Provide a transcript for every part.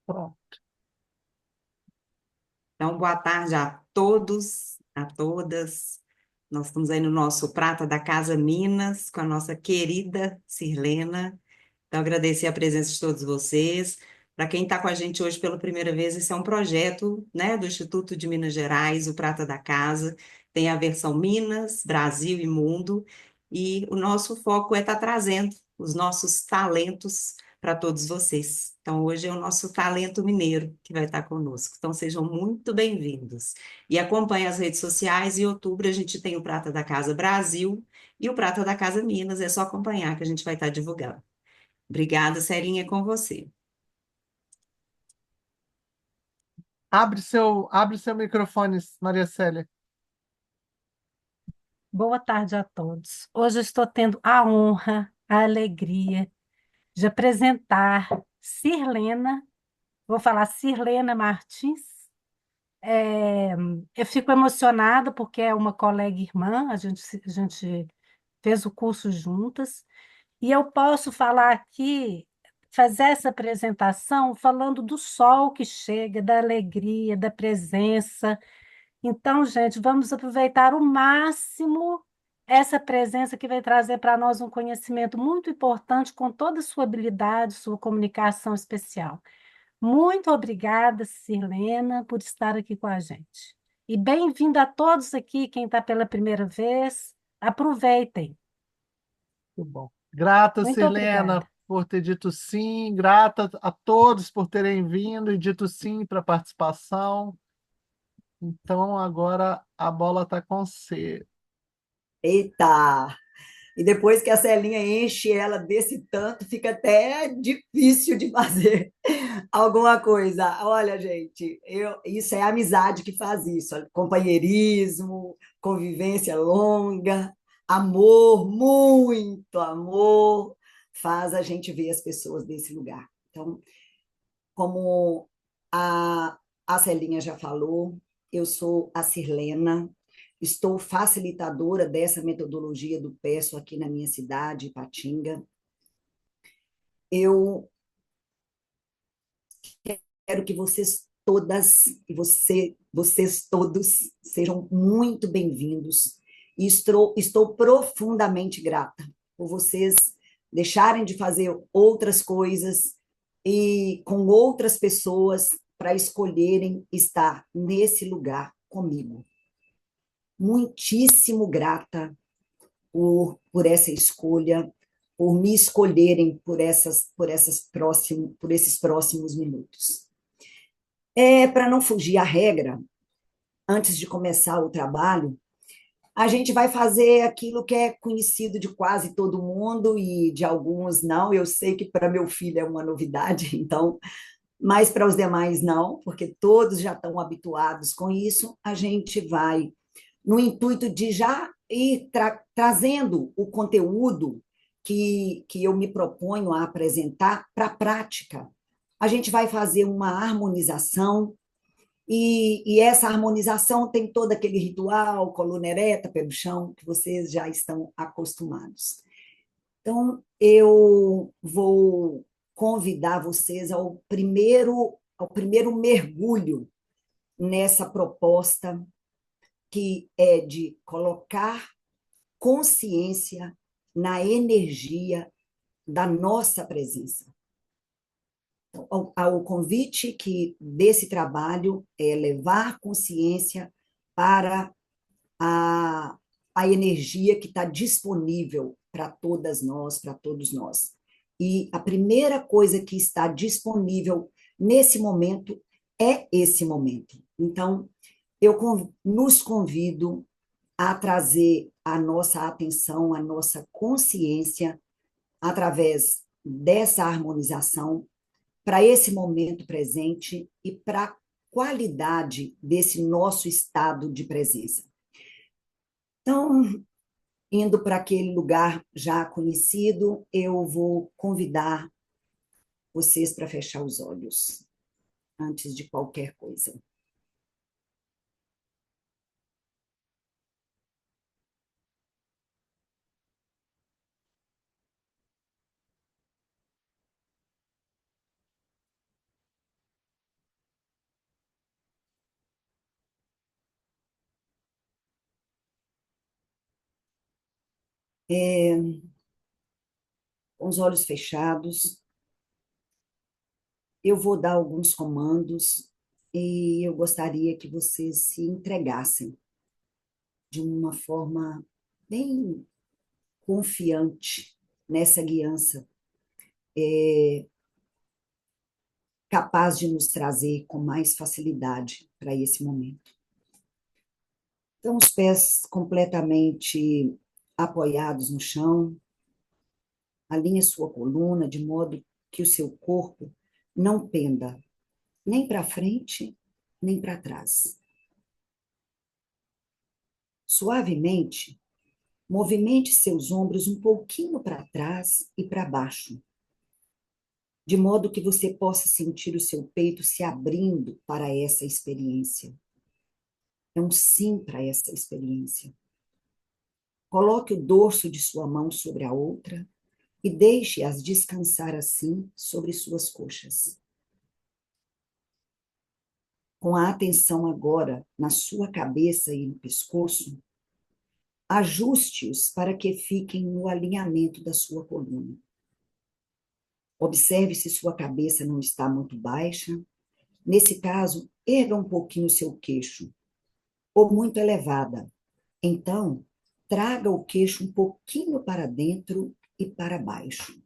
Pronto. Então, boa tarde a todos, a todas. Nós estamos aí no nosso Prata da Casa Minas, com a nossa querida Sirlena. Então, agradecer a presença de todos vocês. Para quem está com a gente hoje pela primeira vez, esse é um projeto, né, do Instituto de Minas Gerais, o Prata da Casa. Tem a versão Minas, Brasil e Mundo. E o nosso foco é estar trazendo os nossos talentos para todos vocês. Então, hoje é o nosso talento mineiro que vai estar conosco. Então, sejam muito bem-vindos. E acompanhe as redes sociais. Em outubro, a gente tem o Prata da Casa Brasil e o Prata da Casa Minas. É só acompanhar que a gente vai estar divulgando. Obrigada, Serinha, é com você. Abre seu microfone, Maria Célia. Boa tarde a todos. Hoje eu estou tendo a honra, a alegria de apresentar Sirlena, vou falar Sirlena Martins. É, eu fico emocionada porque é uma colega irmã, a gente fez o curso juntas, e eu posso falar aqui, fazer essa apresentação falando do sol que chega, da alegria, da presença. Então, gente, vamos aproveitar o máximo essa presença que vai trazer para nós um conhecimento muito importante com toda a sua habilidade, sua comunicação especial. Muito obrigada, Sirlena, por estar aqui com a gente. E bem-vindo a todos aqui, quem está pela primeira vez. Aproveitem. Muito bom. Grata, Muito Sirlena, obrigada. por ter dito sim. Grata a todos por terem vindo e dito sim para a participação. Então, agora a bola está com você. Eita! E depois que a Celinha enche ela desse tanto, fica até difícil de fazer alguma coisa. Olha, gente, isso é amizade que faz isso, olha, companheirismo, convivência longa, amor, muito amor, faz a gente ver as pessoas desse lugar. Então, como a Celinha já falou, eu sou a Sirlena, estou facilitadora dessa metodologia do PESO aqui na minha cidade, Ipatinga. Eu quero que vocês todas e vocês todos sejam muito bem-vindos. E estou profundamente grata por vocês deixarem de fazer outras coisas e com outras pessoas para escolherem estar nesse lugar comigo. Muitíssimo grata por essa escolha, por me escolherem por esses próximos minutos. Para não fugir à regra, antes de começar o trabalho, a gente vai fazer aquilo que é conhecido de quase todo mundo e de alguns não. Eu sei que para meu filho é uma novidade, então, mas para os demais não, porque todos já estão habituados com isso. A gente vai, no intuito de já ir trazendo o conteúdo que eu me proponho a apresentar para a prática. A gente vai fazer uma harmonização e essa harmonização tem todo aquele ritual, coluna ereta, pé no chão, que vocês já estão acostumados. Então, eu vou convidar vocês ao primeiro mergulho nessa proposta, que é de colocar consciência na energia da nossa presença. O convite desse trabalho é levar consciência para a, a energia que está disponível para todas nós, para todos nós. E a primeira coisa que está disponível nesse momento é esse momento. Então, eu nos convido a trazer a nossa atenção, a nossa consciência, através dessa harmonização, para esse momento presente e para a qualidade desse nosso estado de presença. Então, indo para aquele lugar já conhecido, eu vou convidar vocês para fechar os olhos, antes de qualquer coisa. Com os olhos fechados, eu vou dar alguns comandos e eu gostaria que vocês se entregassem de uma forma bem confiante nessa guiança, capaz de nos trazer com mais facilidade para esse momento. Então, os pés completamente apoiados no chão, alinhe sua coluna de modo que o seu corpo não penda nem para frente, nem para trás. Suavemente, movimente seus ombros um pouquinho para trás e para baixo, de modo que você possa sentir o seu peito se abrindo para essa experiência. É um sim para essa experiência. Coloque o dorso de sua mão sobre a outra e deixe-as descansar assim sobre suas coxas. Com a atenção agora na sua cabeça e no pescoço, ajuste-os para que fiquem no alinhamento da sua coluna. Observe se sua cabeça não está muito baixa. Nesse caso, erga um pouquinho seu queixo, ou muito elevada. Então, traga o queixo um pouquinho para dentro e para baixo.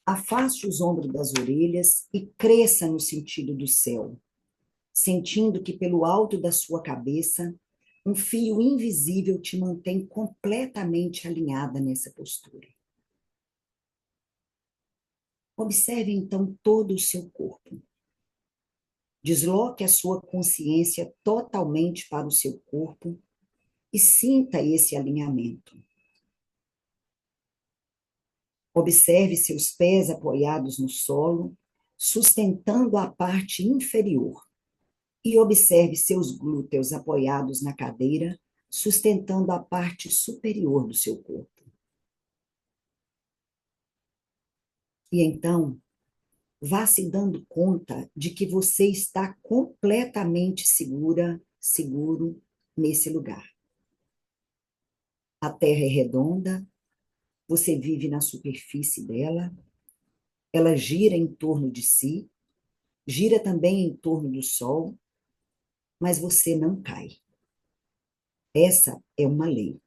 Afaste os ombros das orelhas e cresça no sentido do céu, sentindo que pelo alto da sua cabeça, um fio invisível te mantém completamente alinhada nessa postura. Observe então todo o seu corpo. Desloque a sua consciência totalmente para o seu corpo e sinta esse alinhamento. Observe seus pés apoiados no solo, sustentando a parte inferior. E observe seus glúteos apoiados na cadeira, sustentando a parte superior do seu corpo. E então, vá se dando conta de que você está completamente seguro nesse lugar. A Terra é redonda, você vive na superfície dela, ela gira em torno de si, gira também em torno do Sol, mas você não cai. Essa é uma lei.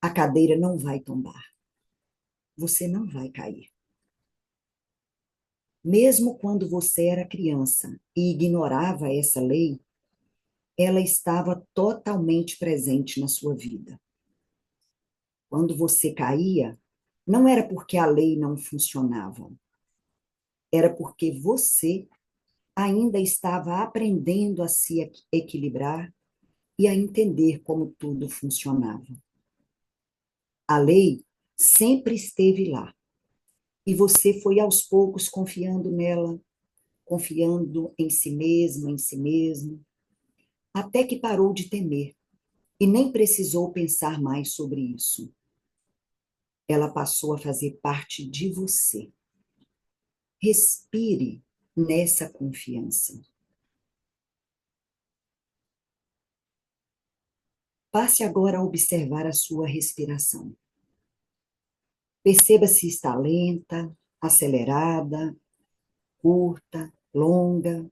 A cadeira não vai tombar. Você não vai cair. Mesmo quando você era criança e ignorava essa lei, ela estava totalmente presente na sua vida. Quando você caía, não era porque a lei não funcionava, era porque você ainda estava aprendendo a se equilibrar e a entender como tudo funcionava. A lei sempre esteve lá, e você foi aos poucos confiando nela, confiando em si mesmo, até que parou de temer e nem precisou pensar mais sobre isso. Ela passou a fazer parte de você. Respire nessa confiança. Passe agora a observar a sua respiração. Perceba se está lenta, acelerada, curta, longa.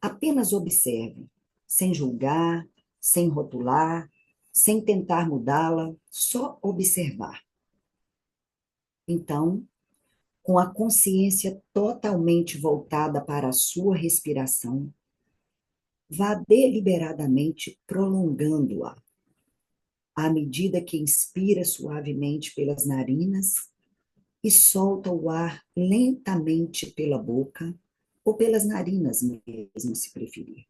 Apenas observe, sem julgar, sem rotular, sem tentar mudá-la, só observar. Então, com a consciência totalmente voltada para a sua respiração, vá deliberadamente prolongando-a. À medida que inspira suavemente pelas narinas e solta o ar lentamente pela boca ou pelas narinas mesmo, se preferir.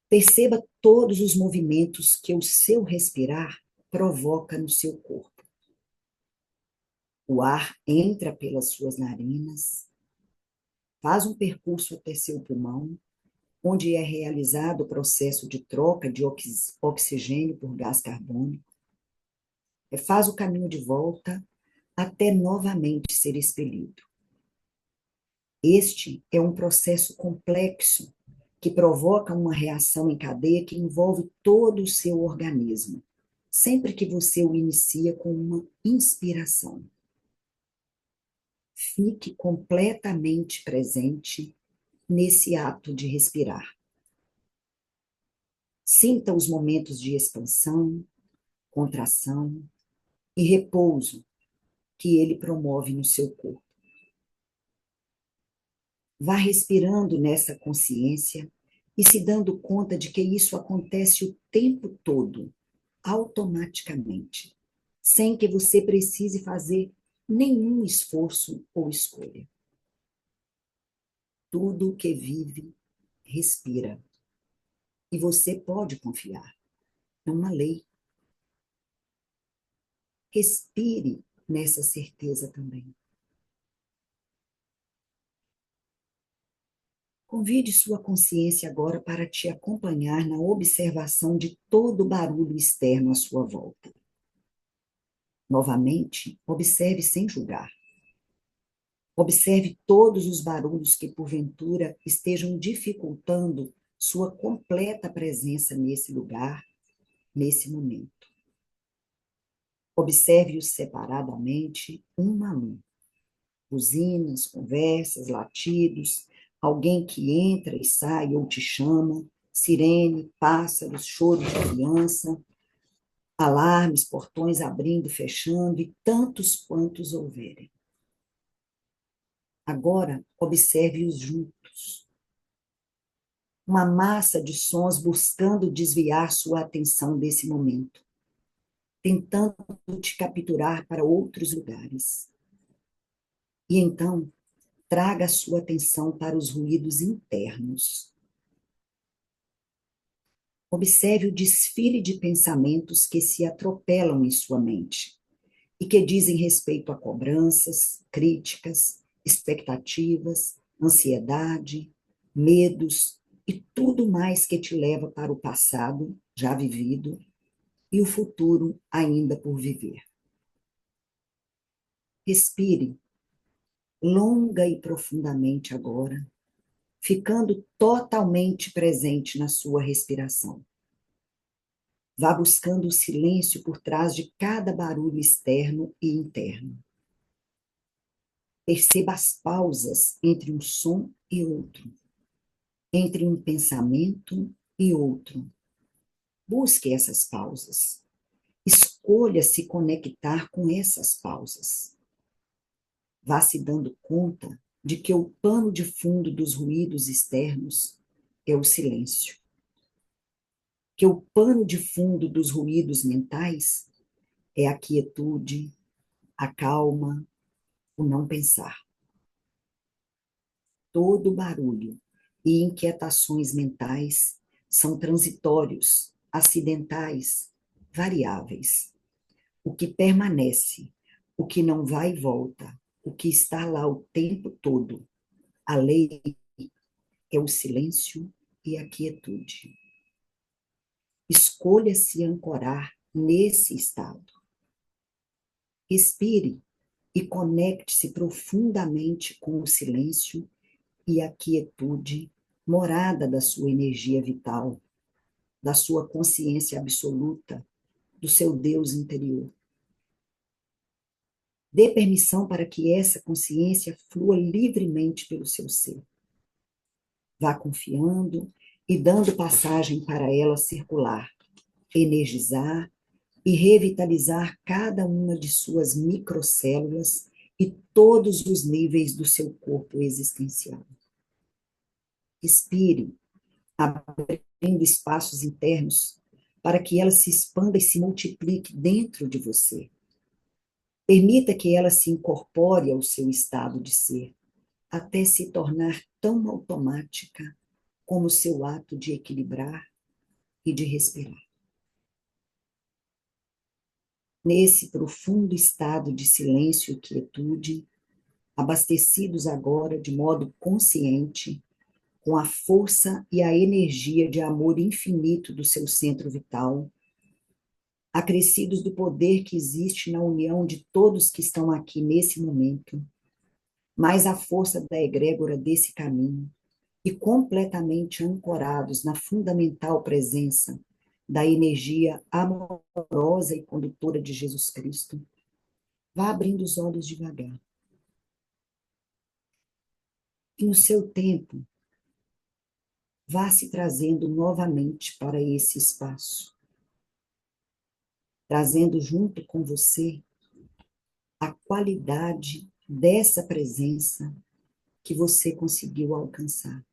Perceba todos os movimentos que o seu respirar provoca no seu corpo. O ar entra pelas suas narinas, faz um percurso até seu pulmão, onde é realizado o processo de troca de oxigênio por gás carbônico, faz o caminho de volta até novamente ser expelido. Este é um processo complexo que provoca uma reação em cadeia que envolve todo o seu organismo, sempre que você o inicia com uma inspiração. Fique completamente presente nesse ato de respirar. Sinta os momentos de expansão, contração e repouso que ele promove no seu corpo. Vá respirando nessa consciência e se dando conta de que isso acontece o tempo todo, automaticamente, sem que você precise fazer nenhum esforço ou escolha. Tudo o que vive, respira. E você pode confiar. É uma lei. Respire nessa certeza também. Convide sua consciência agora para te acompanhar na observação de todo o barulho externo à sua volta. Novamente, observe sem julgar. Observe todos os barulhos que, porventura, estejam dificultando sua completa presença nesse lugar, nesse momento. Observe-os separadamente, um a um. Buzinas, conversas, latidos, alguém que entra e sai ou te chama, sirene, pássaros, choro de criança, alarmes, portões abrindo e fechando, e tantos quantos houverem. Agora, observe-os juntos. Uma massa de sons buscando desviar sua atenção desse momento, tentando te capturar para outros lugares. E então, traga a sua atenção para os ruídos internos. Observe o desfile de pensamentos que se atropelam em sua mente e que dizem respeito a cobranças, críticas, expectativas, ansiedade, medos e tudo mais que te leva para o passado já vivido e o futuro ainda por viver. Respire longa e profundamente agora, ficando totalmente presente na sua respiração. Vá buscando o silêncio por trás de cada barulho externo e interno. Perceba as pausas entre um som e outro, entre um pensamento e outro. Busque essas pausas. Escolha se conectar com essas pausas. Vá se dando conta de que o pano de fundo dos ruídos externos é o silêncio. Que o pano de fundo dos ruídos mentais é a quietude, a calma, o não pensar. Todo barulho e inquietações mentais são transitórios, acidentais, variáveis. O que permanece, o que não vai e volta, o que está lá o tempo todo, a lei é o silêncio e a quietude. Escolha se ancorar nesse estado. Respire e conecte-se profundamente com o silêncio e a quietude, morada da sua energia vital, da sua consciência absoluta, do seu Deus interior. Dê permissão para que essa consciência flua livremente pelo seu ser. Vá confiando e dando passagem para ela circular, energizar e revitalizar cada uma de suas microcélulas e todos os níveis do seu corpo existencial. Respire, abrindo espaços internos para que ela se expanda e se multiplique dentro de você. Permita que ela se incorpore ao seu estado de ser, até se tornar tão automática como o seu ato de equilibrar e de respirar. Nesse profundo estado de silêncio e quietude, abastecidos agora de modo consciente, com a força e a energia de amor infinito do seu centro vital, acrescidos do poder que existe na união de todos que estão aqui nesse momento, mais a força da egrégora desse caminho, e completamente ancorados na fundamental presença da energia amorosa e condutora de Jesus Cristo, vá abrindo os olhos devagar. E no seu tempo, vá se trazendo novamente para esse espaço, trazendo junto com você a qualidade dessa presença que você conseguiu alcançar.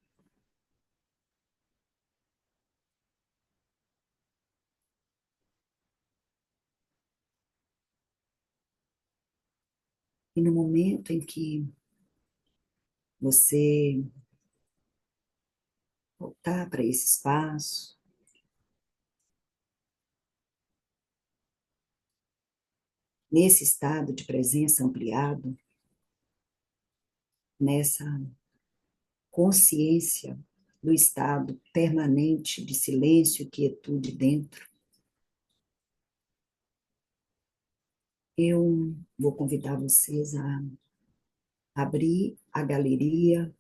E no momento em que você voltar para esse espaço, nesse estado de presença ampliado, nessa consciência do estado permanente de silêncio e quietude dentro, eu vou convidar vocês a abrir a galeria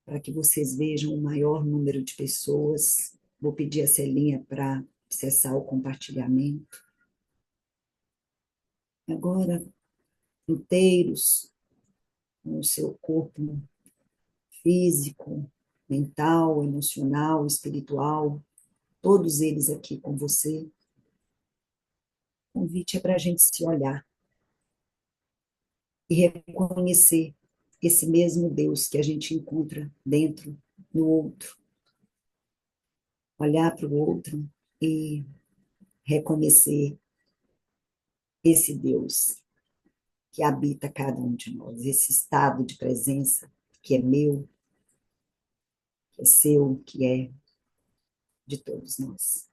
para que vocês vejam o maior número de pessoas. Vou pedir a Celinha para cessar o compartilhamento. Agora, inteiros, com o seu corpo físico, mental, emocional, espiritual, todos eles aqui com você. O convite é para a gente se olhar e reconhecer esse mesmo Deus que a gente encontra dentro, no outro. Olhar para o outro e reconhecer esse Deus que habita cada um de nós, esse estado de presença que é meu, que é seu, que é de todos nós.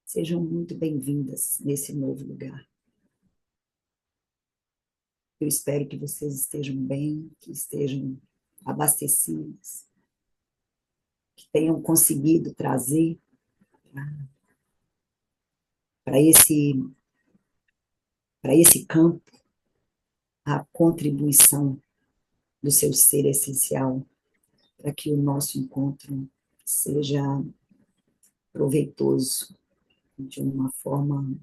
Sejam muito bem-vindas nesse novo lugar. Eu espero que vocês estejam bem, que estejam abastecidas, que tenham conseguido trazer para esse campo a contribuição do seu ser essencial, para que o nosso encontro seja proveitoso de uma forma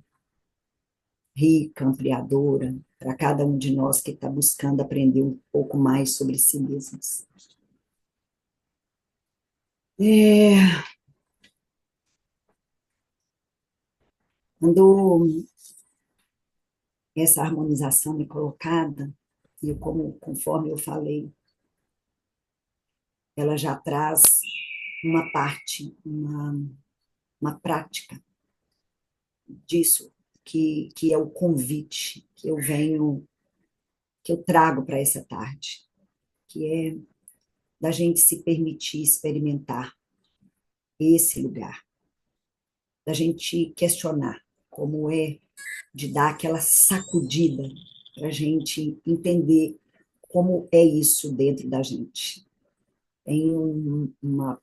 rica, ampliadora, para cada um de nós que está buscando aprender um pouco mais sobre si mesmos. Quando essa harmonização é colocada, e conforme eu falei, ela já traz uma parte, uma prática disso, que é o convite que eu trago para essa tarde, que é da gente se permitir experimentar esse lugar, da gente questionar como é de dar aquela sacudida para a gente entender como é isso dentro da gente. Tem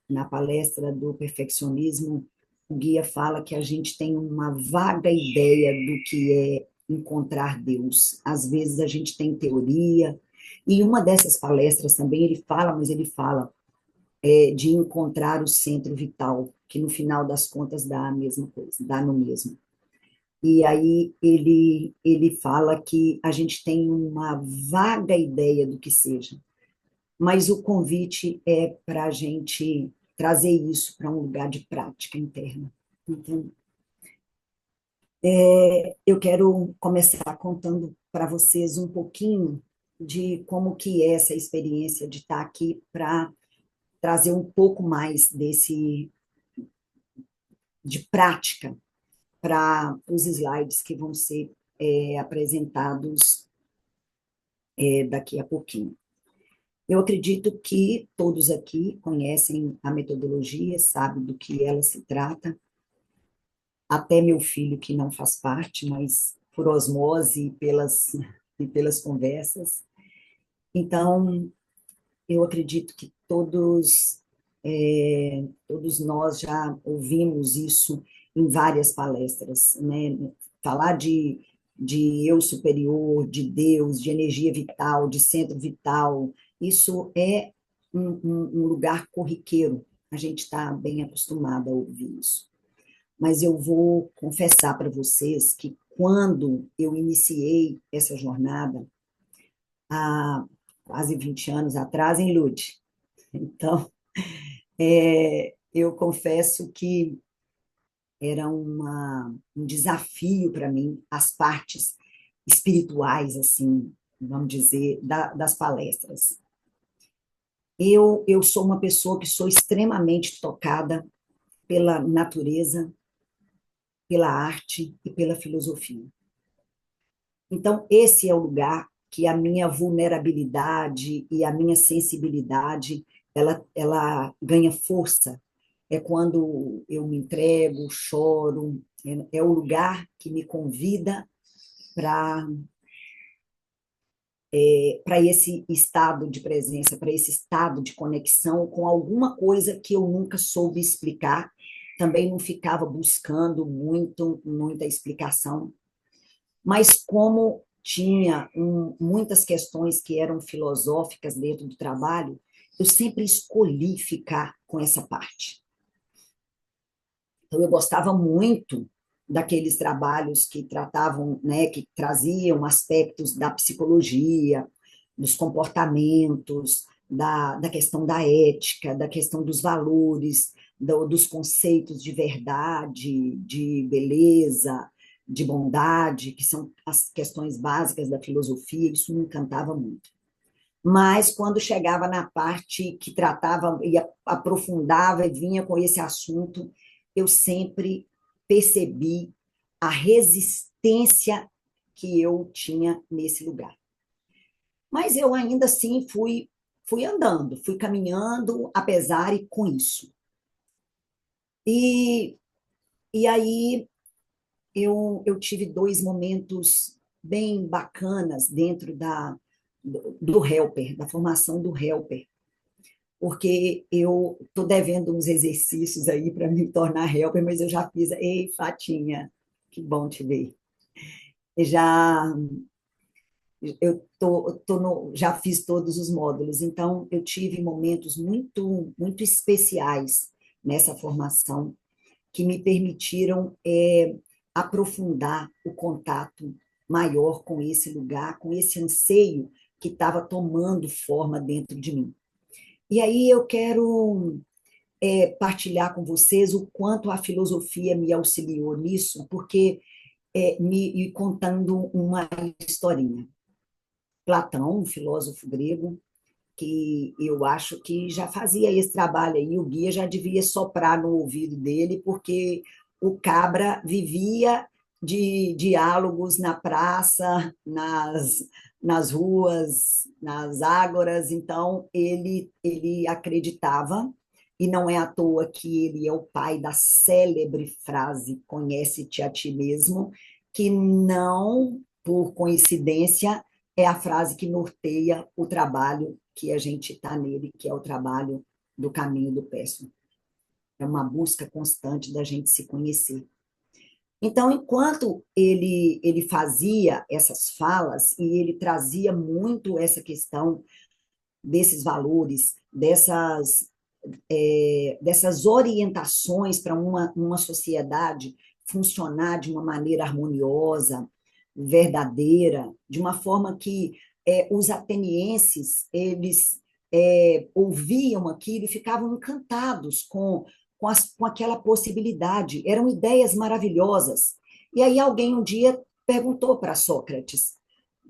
na palestra do perfeccionismo, o guia fala que a gente tem uma vaga ideia do que é encontrar Deus. Às vezes a gente tem teoria, e uma dessas palestras também ele fala de encontrar o centro vital, que no final das contas dá a mesma coisa, dá no mesmo. E aí ele fala que a gente tem uma vaga ideia do que seja, mas o convite é para a gente trazer isso para um lugar de prática interna. Então, eu quero começar contando para vocês um pouquinho de como que é essa experiência de estar aqui para trazer um pouco mais de prática para os slides que vão ser apresentados daqui a pouquinho. Eu acredito que todos aqui conhecem a metodologia, sabem do que ela se trata, até meu filho, que não faz parte, mas por osmose e pelas conversas. Então, eu acredito que todos nós já ouvimos isso em várias palestras, né? Falar de eu superior, de Deus, de energia vital, de centro vital, Isso é um lugar corriqueiro, a gente está bem acostumado a ouvir isso. Mas eu vou confessar para vocês que quando eu iniciei essa jornada, há quase 20 anos atrás, em Lude, então, eu confesso que era um desafio para mim, as partes espirituais, assim, vamos dizer, das palestras. Eu sou uma pessoa que sou extremamente tocada pela natureza, pela arte e pela filosofia. Então, esse é o lugar que a minha vulnerabilidade e a minha sensibilidade, ela ganha força. É quando eu me entrego, choro, é o lugar que me convida para para esse estado de presença, para esse estado de conexão com alguma coisa que eu nunca soube explicar. Também não ficava buscando muita explicação, mas como tinha muitas questões que eram filosóficas dentro do trabalho, eu sempre escolhi ficar com essa parte. Então, eu gostava muito daqueles trabalhos que tratavam, né, que traziam aspectos da psicologia, dos comportamentos, da questão da ética, da questão dos valores, dos conceitos de verdade, de beleza, de bondade, que são as questões básicas da filosofia, isso me encantava muito. Mas quando chegava na parte que tratava e aprofundava e vinha com esse assunto, eu sempre percebi a resistência que eu tinha nesse lugar. Mas eu ainda assim fui andando, fui caminhando, apesar e com isso. E aí eu tive dois momentos bem bacanas dentro do Helper, da formação do Helper, porque eu estou devendo uns exercícios aí para me tornar helper, mas eu já fiz. Ei, Fatinha, que bom te ver. Já já fiz todos os módulos, então eu tive momentos muito especiais nessa formação que me permitiram aprofundar o contato maior com esse lugar, com esse anseio que estava tomando forma dentro de mim. E aí eu quero partilhar com vocês o quanto a filosofia me auxiliou nisso, porque me contando uma historinha. Platão, um filósofo grego, que eu acho que já fazia esse trabalho aí, o guia já devia soprar no ouvido dele, porque o cabra vivia de diálogos na praça, nas ruas, nas ágoras, então ele acreditava, e não é à toa que ele é o pai da célebre frase "conhece-te a ti mesmo", que não, por coincidência, é a frase que norteia o trabalho que a gente está nele, que é o trabalho do caminho do péssimo. É uma busca constante da gente se conhecer. Então, enquanto ele fazia essas falas, e ele trazia muito essa questão desses valores, dessas orientações para uma sociedade funcionar de uma maneira harmoniosa, verdadeira, de uma forma que os atenienses, eles ouviam aquilo e ficavam encantados com aquela possibilidade. Eram ideias maravilhosas. E aí alguém um dia perguntou para Sócrates: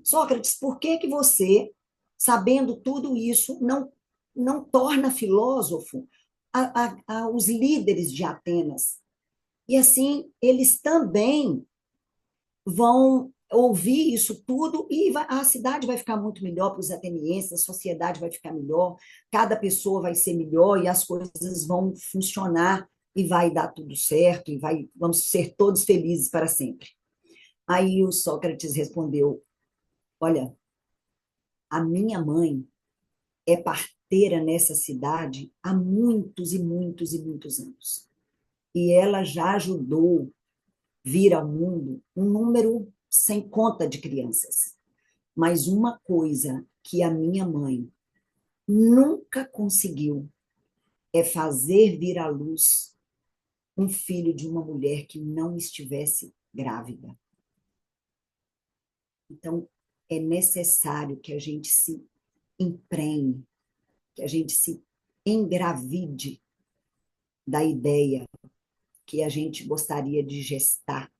Sócrates, por que que você, sabendo tudo isso, não torna filósofo os líderes de Atenas? E assim, eles também vão ouvir isso tudo e a cidade vai ficar muito melhor para os atenienses, a sociedade vai ficar melhor, cada pessoa vai ser melhor e as coisas vão funcionar e vai dar tudo certo e vamos ser todos felizes para sempre. Aí o Sócrates respondeu: olha, a minha mãe é parteira nessa cidade há muitos e muitos e muitos anos. E ela já ajudou vir ao mundo um número sem conta de crianças. Mas uma coisa que a minha mãe nunca conseguiu fazer vir à luz um filho de uma mulher que não estivesse grávida. Então, é necessário que a gente se emprenhe, que a gente se engravide da ideia que a gente gostaria de gestar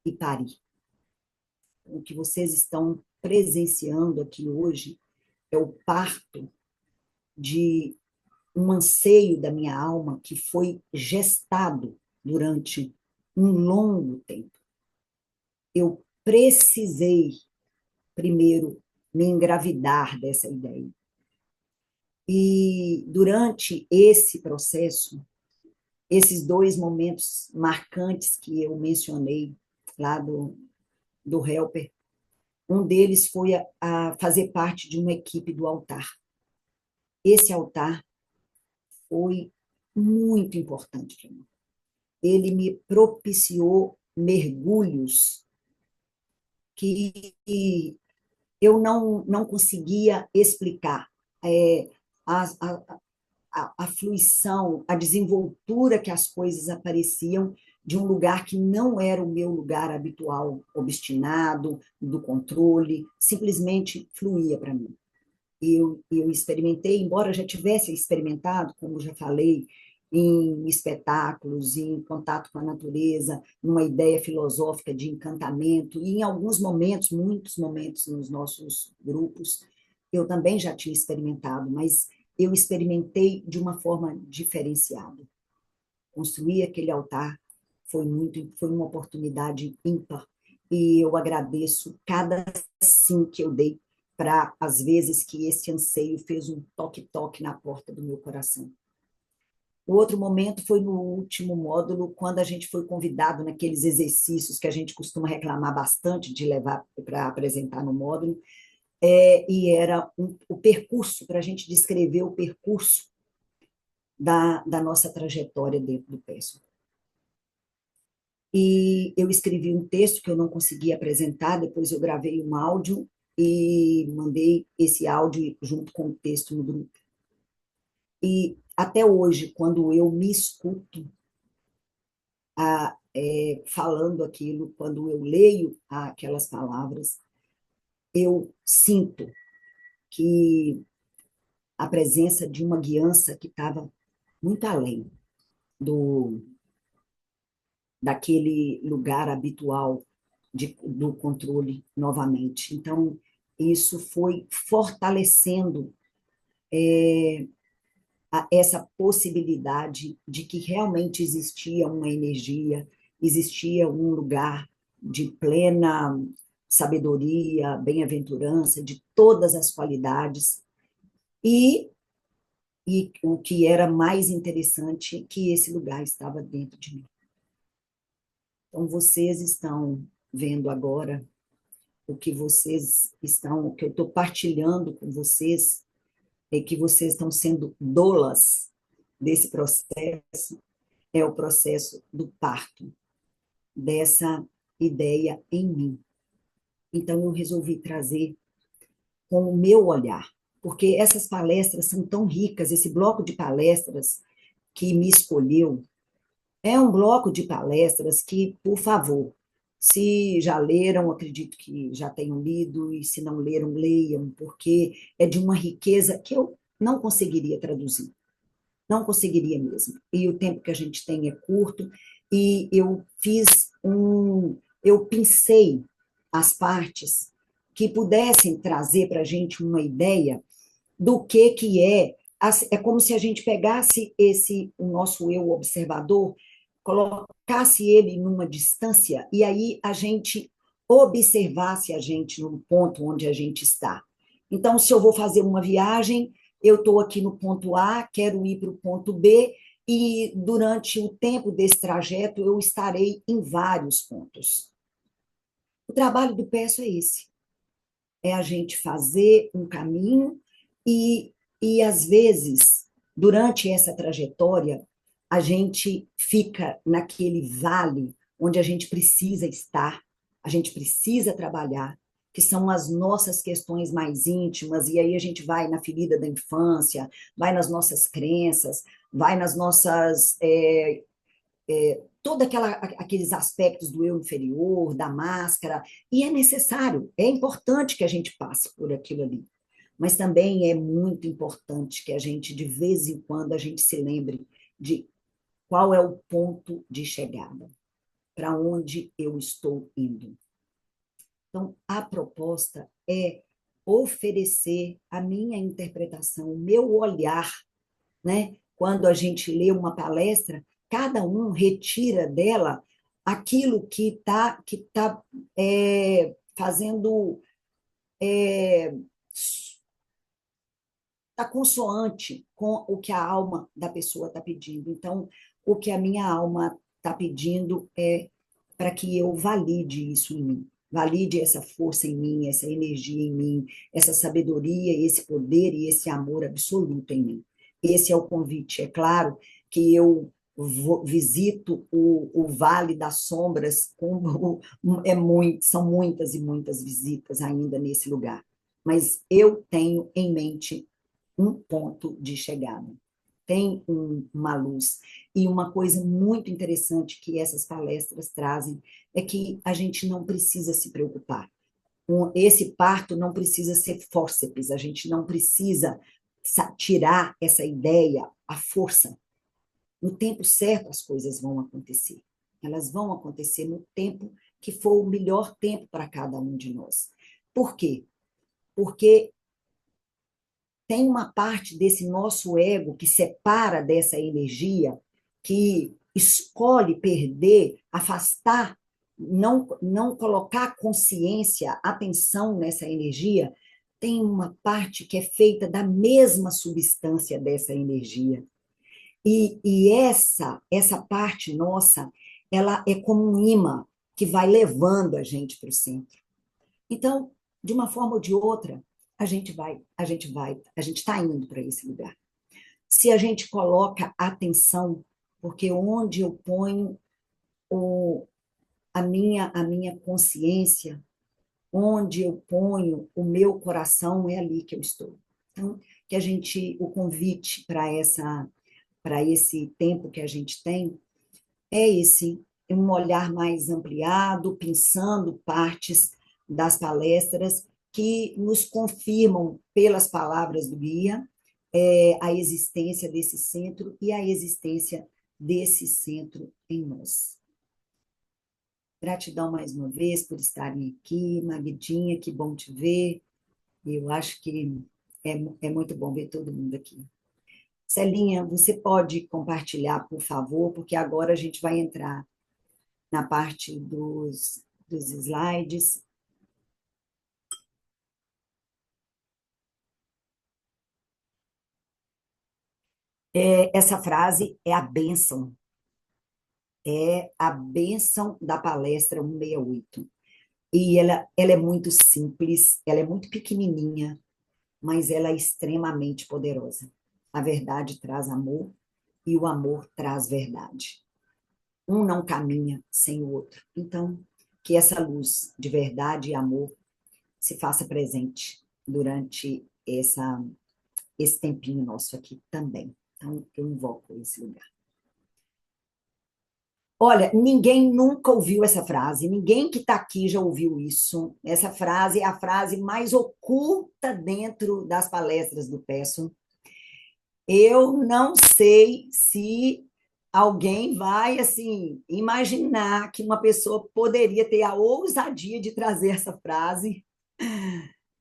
e parir. O que vocês estão presenciando aqui hoje é o parto de um anseio da minha alma que foi gestado durante um longo tempo. Eu precisei, primeiro, me engravidar dessa ideia. E durante esse processo, esses 2 momentos marcantes que eu mencionei lá do Helper, um deles foi a fazer parte de uma equipe do altar. Esse altar foi muito importante para mim. Ele me propiciou mergulhos que eu não conseguia explicar. A, a, a fluição, a desenvoltura que as coisas apareciam de um lugar que não era o meu lugar habitual, obstinado, do controle, simplesmente fluía para mim. Eu experimentei, embora já tivesse experimentado, como já falei, em espetáculos, em contato com a natureza, numa ideia filosófica de encantamento, e em alguns momentos, muitos momentos nos nossos grupos, eu também já tinha experimentado, mas eu experimentei de uma forma diferenciada. Construir aquele altar foi uma oportunidade ímpar, e eu agradeço cada sim que eu dei para as vezes que esse anseio fez um toque-toque na porta do meu coração. O outro momento foi no último módulo, quando a gente foi convidado naqueles exercícios que a gente costuma reclamar bastante de levar para apresentar no módulo, e era o percurso, para a gente descrever o percurso da nossa trajetória dentro do PESO. E eu escrevi um texto que eu não consegui apresentar, depois eu gravei um áudio e mandei esse áudio junto com o texto no grupo. E até hoje, quando eu me escuto falando aquilo, quando eu leio aquelas palavras, eu sinto que a presença de uma guiança que estava muito além daquele lugar habitual do controle novamente. Então, isso foi fortalecendo essa possibilidade de que realmente existia uma energia, existia um lugar de plena sabedoria, bem-aventurança, de todas as qualidades, e o que era mais interessante, que esse lugar estava dentro de mim. Então, vocês estão vendo agora o que eu estou partilhando com vocês, é que vocês estão sendo doulas desse processo, é o processo do parto, dessa ideia em mim. Então, eu resolvi trazer com o meu olhar, porque essas palestras são tão ricas, esse bloco de palestras que me escolheu, é um bloco de palestras que, por favor, se já leram, acredito que já tenham lido, e se não leram, leiam, porque é de uma riqueza que eu não conseguiria traduzir. Não conseguiria mesmo. E o tempo que a gente tem é curto, e eu pensei as partes que pudessem trazer para a gente uma ideia do que é. É como se a gente pegasse o nosso eu observador, colocasse ele numa distância, e aí a gente observasse a gente no ponto onde a gente está. Então, se eu vou fazer uma viagem, eu estou aqui no ponto A, quero ir para o ponto B, e durante o tempo desse trajeto eu estarei em vários pontos. O trabalho do PESO é esse, é a gente fazer um caminho e às vezes, durante essa trajetória, a gente fica naquele vale onde a gente precisa estar, a gente precisa trabalhar, que são as nossas questões mais íntimas, e aí a gente vai na ferida da infância, vai nas nossas crenças, vai nas nossas todos aqueles aspectos do eu inferior, da máscara, e é necessário, é importante que a gente passe por aquilo ali. Mas também é muito importante que a gente, de vez em quando, a gente se lembre de qual é o ponto de chegada, para onde eu estou indo. Então, a proposta é oferecer a minha interpretação, o meu olhar, né? Quando a gente lê uma palestra, cada um retira dela aquilo que tá fazendo, está consoante com o que a alma da pessoa está pedindo. Então, o que a minha alma está pedindo é para que eu valide isso em mim, valide essa força em mim, essa energia em mim, essa sabedoria, esse poder e esse amor absoluto em mim. Esse é o convite. É claro que eu visito o Vale das Sombras, são muitas e muitas visitas ainda nesse lugar, mas eu tenho em mente um ponto de chegada, tem uma luz. E uma coisa muito interessante que essas palestras trazem é que a gente não precisa se preocupar. Esse parto não precisa ser fórceps, a gente não precisa tirar essa ideia, a força. No tempo certo as coisas vão acontecer. Elas vão acontecer no tempo que for o melhor tempo para cada um de nós. Por quê? Porque tem uma parte desse nosso ego que separa dessa energia, que escolhe perder, afastar, não colocar consciência, atenção nessa energia. Tem uma parte que é feita da mesma substância dessa energia. E essa parte nossa, ela é como um imã que vai levando a gente para o centro. Então, de uma forma ou de outra, a gente está indo para esse lugar. Se a gente coloca atenção, porque onde eu ponho a minha consciência, onde eu ponho o meu coração, é ali que eu estou. Então, o convite para esse tempo que a gente tem é um olhar mais ampliado, pensando partes das palestras que nos confirmam, pelas palavras do guia, a existência desse centro e a existência desse centro em nós. Gratidão mais uma vez por estarem aqui, Magdinha, que bom te ver. Eu acho que é muito bom ver todo mundo aqui. Celinha, você pode compartilhar, por favor, porque agora a gente vai entrar na parte dos slides. Essa frase é a bênção da palestra 168. E ela é muito simples, ela é muito pequenininha, mas ela é extremamente poderosa. A verdade traz amor e o amor traz verdade. Um não caminha sem o outro. Então, que essa luz de verdade e amor se faça presente durante esse tempinho nosso aqui também. Então, eu invoco esse lugar. Olha, ninguém nunca ouviu essa frase, ninguém que está aqui já ouviu isso. Essa frase é a frase mais oculta dentro das palestras do Peço. Eu não sei se alguém vai, assim, imaginar que uma pessoa poderia ter a ousadia de trazer essa frase,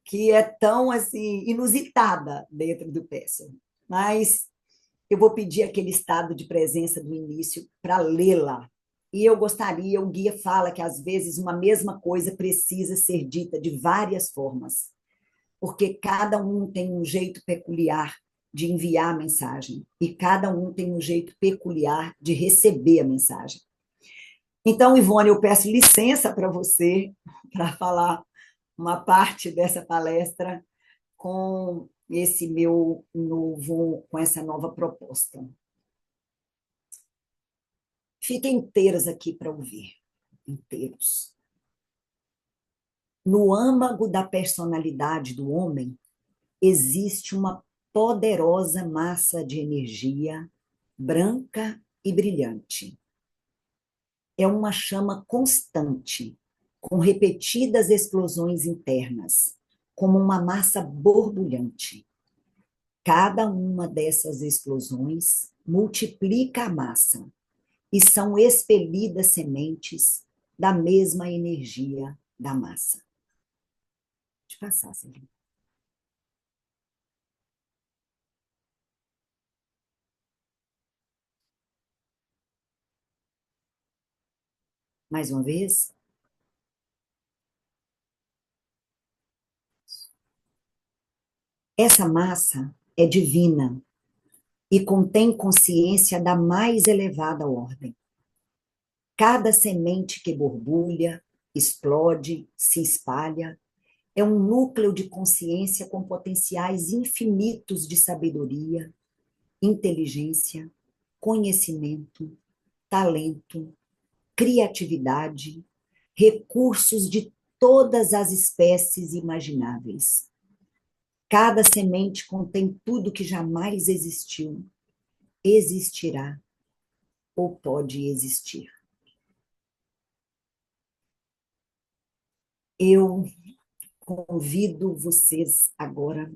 que é tão, assim, inusitada dentro do Peço. Mas eu vou pedir aquele estado de presença do início para lê-la. E eu gostaria, o guia fala que às vezes uma mesma coisa precisa ser dita de várias formas, porque cada um tem um jeito peculiar de enviar a mensagem e cada um tem um jeito peculiar de receber a mensagem. Então, Ivone, eu peço licença para você para falar uma parte dessa palestra com com essa nova proposta. Fiquem inteiros aqui para ouvir, inteiros. No âmago da personalidade do homem, existe uma poderosa massa de energia branca e brilhante. É uma chama constante, com repetidas explosões internas, como uma massa borbulhante. Cada uma dessas explosões multiplica a massa e são expelidas sementes da mesma energia da massa. Deixa eu passar, Celina. Mais uma vez. Essa massa é divina e contém consciência da mais elevada ordem. Cada semente que borbulha, explode, se espalha, é um núcleo de consciência com potenciais infinitos de sabedoria, inteligência, conhecimento, talento, criatividade, recursos de todas as espécies imagináveis. Cada semente contém tudo que jamais existiu, existirá ou pode existir. Eu convido vocês agora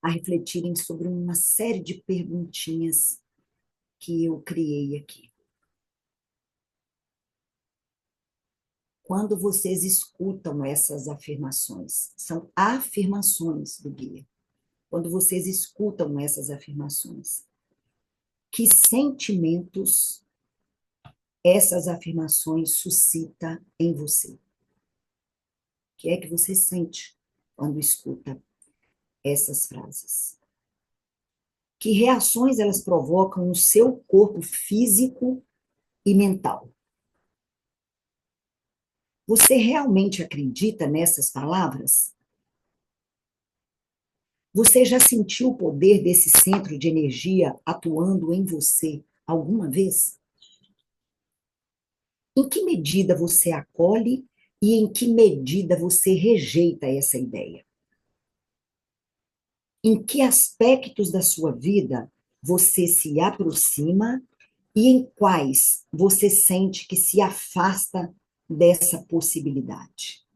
a refletirem sobre uma série de perguntinhas que eu criei aqui. Quando vocês escutam essas afirmações, são afirmações do guia. Quando vocês escutam essas afirmações, que sentimentos essas afirmações suscitam em você? O que é que você sente quando escuta essas frases? Que reações elas provocam no seu corpo físico e mental? Você realmente acredita nessas palavras? Você já sentiu o poder desse centro de energia atuando em você alguma vez? Em que medida você acolhe e em que medida você rejeita essa ideia? Em que aspectos da sua vida você se aproxima e em quais você sente que se afasta dessa possibilidade?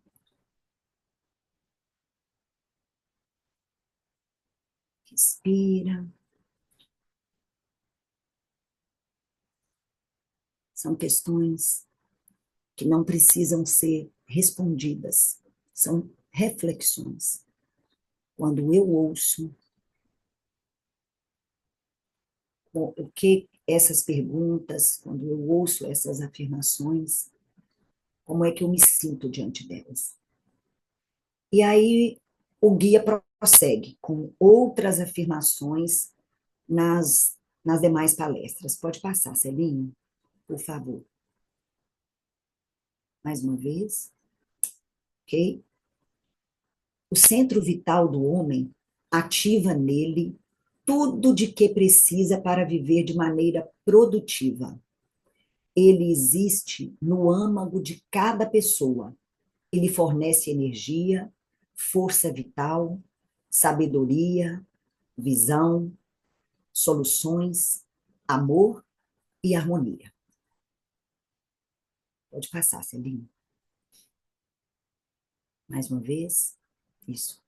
Respira. São questões que não precisam ser respondidas, são reflexões. Quando eu ouço o que essas perguntas, quando eu ouço essas afirmações, como é que eu me sinto diante delas? E aí o guia prossegue com outras afirmações nas demais palestras. Pode passar, Celinho, por favor. Mais uma vez, ok? O centro vital do homem ativa nele tudo de que precisa para viver de maneira produtiva. Ele existe no âmago de cada pessoa. Ele fornece energia, força vital, sabedoria, visão, soluções, amor e harmonia. Pode passar, Celinho. Mais uma vez. Isso.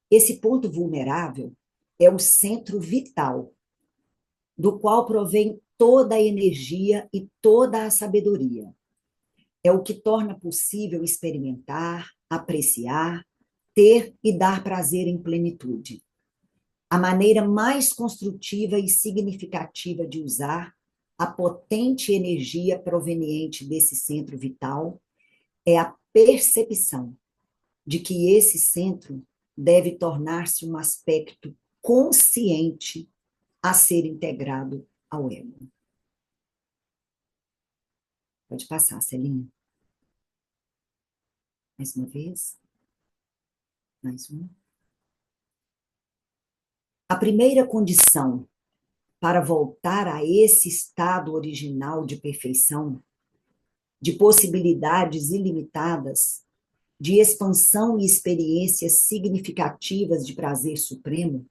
Esse ponto vulnerável é o centro vital, do qual provém toda a energia e toda a sabedoria. É o que torna possível experimentar, apreciar, ter e dar prazer em plenitude. A maneira mais construtiva e significativa de usar a potente energia proveniente desse centro vital é a percepção de que esse centro deve tornar-se um aspecto consciente a ser integrado ao ego. Pode passar, Celinha. Mais uma vez. Mais uma. A primeira condição para voltar a esse estado original de perfeição de possibilidades ilimitadas, de expansão e experiências significativas de prazer supremo,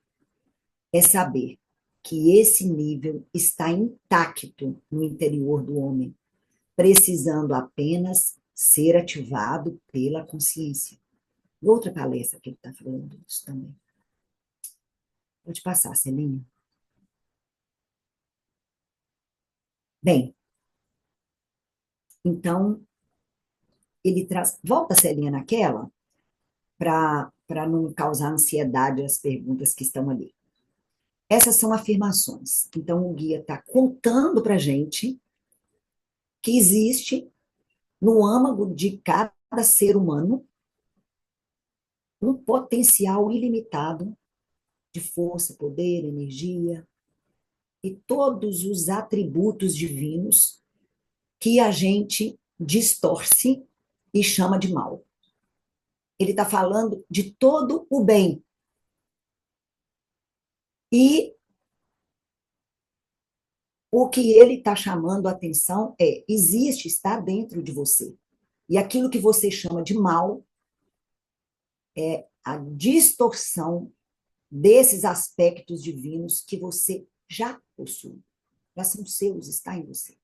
é saber que esse nível está intacto no interior do homem, precisando apenas ser ativado pela consciência. Outra palestra que ele está falando disso também. Pode passar, Celinha. Bem, então, ele traz... Volta, Celinha, naquela, para não causar ansiedade às perguntas que estão ali. Essas são afirmações. Então, o guia está contando para a gente que existe no âmago de cada ser humano um potencial ilimitado de força, poder, energia e todos os atributos divinos que a gente distorce e chama de mal. Ele está falando de todo o bem. E o que ele está chamando a atenção é, existe, está dentro de você. E aquilo que você chama de mal é a distorção desses aspectos divinos que você já possui. Já são seus, está em você.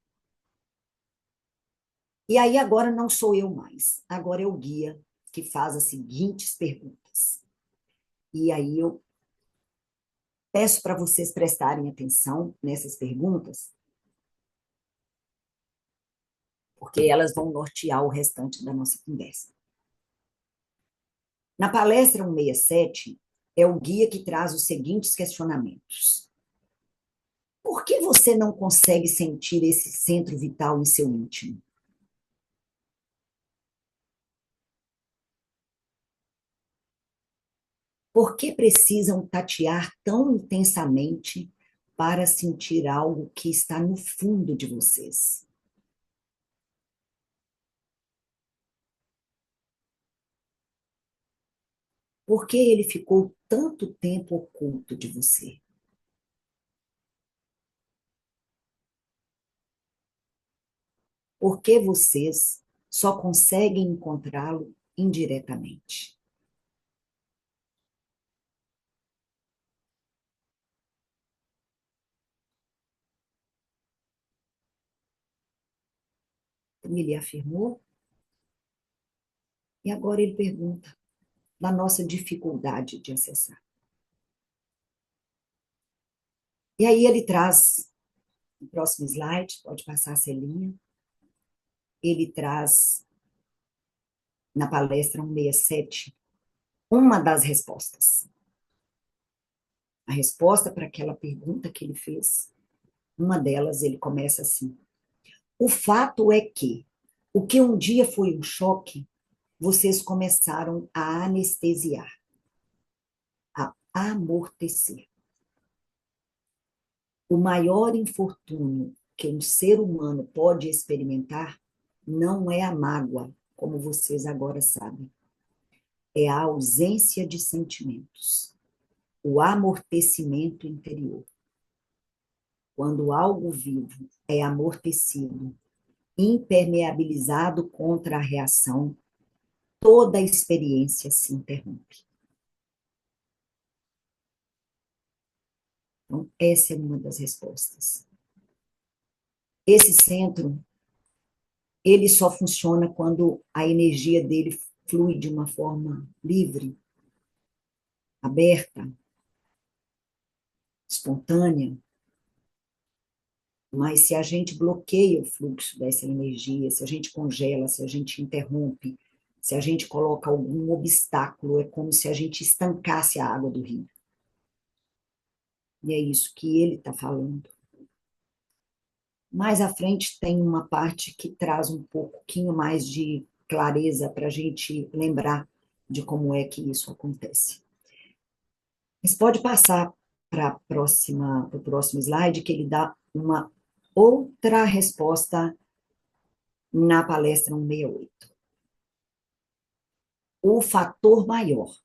E aí agora não sou eu mais, agora é o guia que faz as seguintes perguntas. E aí eu peço para vocês prestarem atenção nessas perguntas, porque elas vão nortear o restante da nossa conversa. Na palestra 167, é o guia que traz os seguintes questionamentos. Por que você não consegue sentir esse centro vital em seu íntimo? Por que precisam tatear tão intensamente para sentir algo que está no fundo de vocês? Por que ele ficou tanto tempo oculto de você? Por que vocês só conseguem encontrá-lo indiretamente? Então, ele afirmou, e agora ele pergunta da nossa dificuldade de acessar. E aí ele traz, no próximo slide, pode passar a Celinha, ele traz, na palestra 167, uma das respostas. A resposta para aquela pergunta que ele fez, uma delas ele começa assim. O fato é que o que um dia foi um choque, vocês começaram a anestesiar, a amortecer. O maior infortúnio que um ser humano pode experimentar não é a mágoa, como vocês agora sabem. É a ausência de sentimentos, o amortecimento interior. Quando algo vivo é amortecido, impermeabilizado contra a reação, toda a experiência se interrompe. Então, essa é uma das respostas. Esse centro, ele só funciona quando a energia dele flui de uma forma livre, aberta, espontânea. Mas se a gente bloqueia o fluxo dessa energia, se a gente congela, se a gente interrompe, se a gente coloca algum obstáculo, é como se a gente estancasse a água do rio. E é isso que ele está falando. Mais à frente tem uma parte que traz um pouquinho mais de clareza para a gente lembrar de como é que isso acontece. Mas pode passar para o próximo slide, que ele dá uma outra resposta na palestra 168. O fator maior,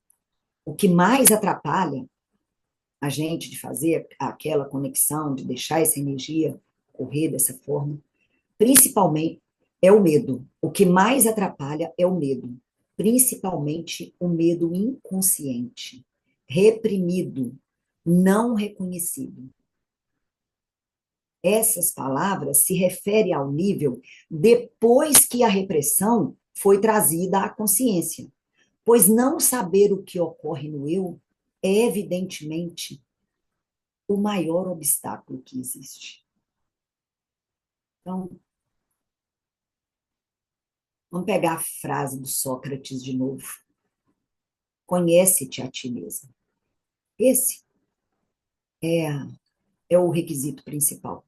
o que mais atrapalha a gente de fazer aquela conexão, de deixar essa energia correr dessa forma, principalmente é o medo. O que mais atrapalha é o medo, principalmente o medo inconsciente, reprimido, não reconhecido. Essas palavras se referem ao nível depois que a repressão foi trazida à consciência, pois não saber o que ocorre no eu é, evidentemente, o maior obstáculo que existe. Então, vamos pegar a frase do Sócrates de novo. Conhece-te a ti mesmo. Esse é o requisito principal.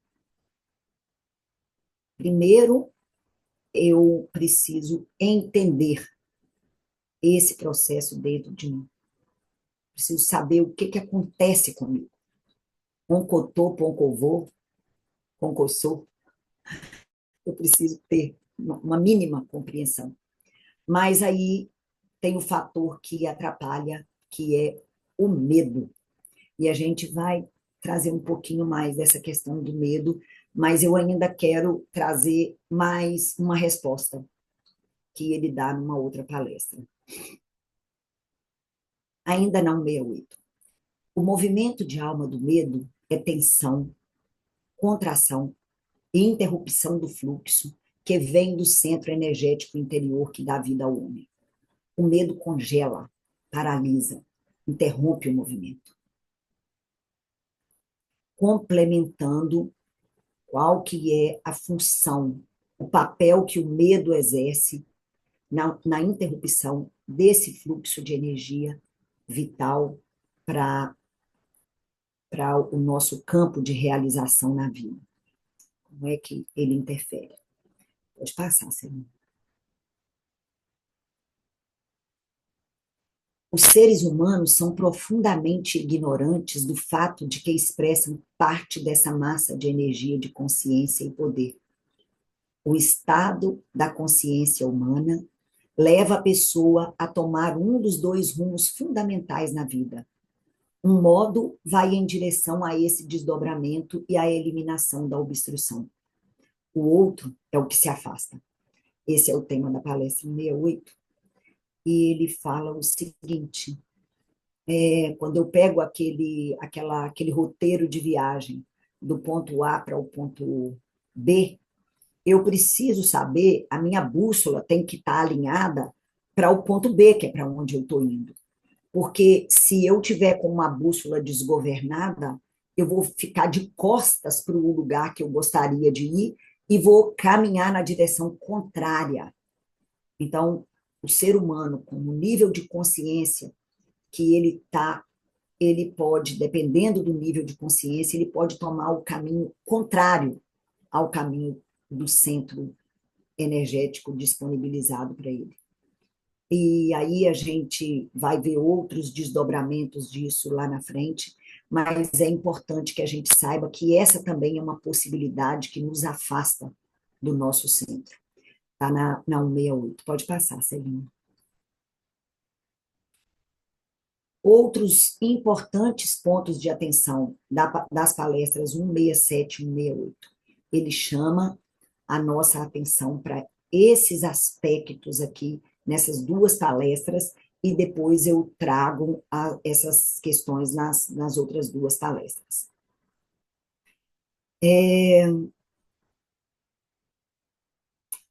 Primeiro, eu preciso entender esse processo dentro de mim. Preciso saber o que acontece comigo. Poncotô, poncovô, poncossô. Eu preciso ter uma mínima compreensão. Mas aí tem o fator que atrapalha, que é o medo. E a gente vai trazer um pouquinho mais dessa questão do medo, mas eu ainda quero trazer mais uma resposta que ele dá numa outra palestra. Ainda não 68. O movimento de alma do medo é tensão, contração e interrupção do fluxo que vem do centro energético interior que dá vida ao homem. O medo congela, paralisa, interrompe o movimento. Complementando qual que é a função, o papel que o medo exerce na interrupção desse fluxo de energia vital para o nosso campo de realização na vida. Como é que ele interfere? Pode passar, Celina. Os seres humanos são profundamente ignorantes do fato de que expressam parte dessa massa de energia de consciência e poder. O estado da consciência humana leva a pessoa a tomar um dos dois rumos fundamentais na vida. Um modo vai em direção a esse desdobramento e à eliminação da obstrução. O outro é o que se afasta. Esse é o tema da palestra 68. E ele fala o seguinte, quando eu pego aquele roteiro de viagem do ponto A para o ponto B, eu preciso saber, a minha bússola tem que estar alinhada para o ponto B, que é para onde eu estou indo. Porque se eu tiver com uma bússola desgovernada, eu vou ficar de costas para o lugar que eu gostaria de ir e vou caminhar na direção contrária. Então, o ser humano, com o nível de consciência que ele está, ele pode, dependendo do nível de consciência, ele pode tomar o caminho contrário ao caminho do centro energético disponibilizado para ele. E aí a gente vai ver outros desdobramentos disso lá na frente, mas é importante que a gente saiba que essa também é uma possibilidade que nos afasta do nosso centro. Está na 168. Pode passar, Celina. Outros importantes pontos de atenção das palestras 167 e 168. Ele chama a nossa atenção para esses aspectos aqui, nessas duas palestras, e depois eu trago essas questões nas outras duas palestras.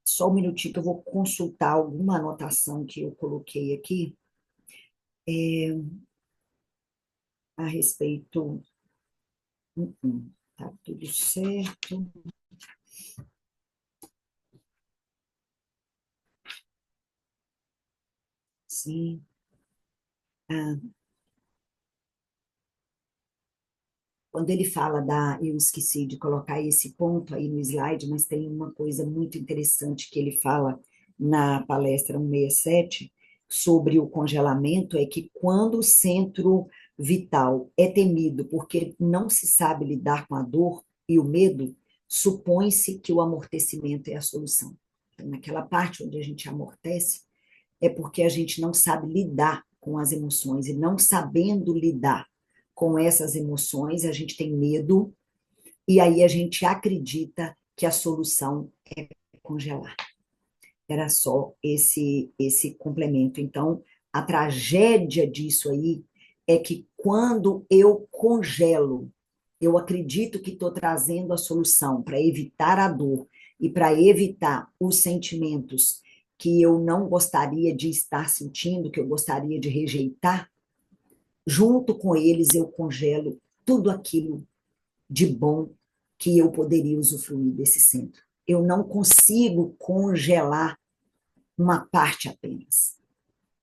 Só um minutinho que eu vou consultar alguma anotação que eu coloquei aqui a respeito. Tá tudo certo. Sim. Quando ele fala eu esqueci de colocar esse ponto aí no slide, mas tem uma coisa muito interessante que ele fala na palestra 167 sobre o congelamento, é que quando o centro vital é temido porque não se sabe lidar com a dor e o medo, supõe-se que o amortecimento é a solução. Então, naquela parte onde a gente amortece, é porque a gente não sabe lidar com as emoções, e não sabendo lidar com essas emoções, a gente tem medo, e aí a gente acredita que a solução é congelar. Era só esse complemento. Então, a tragédia disso aí é que quando eu congelo, eu acredito que estou trazendo a solução para evitar a dor e para evitar os sentimentos que eu não gostaria de estar sentindo, que eu gostaria de rejeitar, junto com eles eu congelo tudo aquilo de bom que eu poderia usufruir desse centro. Eu não consigo congelar uma parte apenas.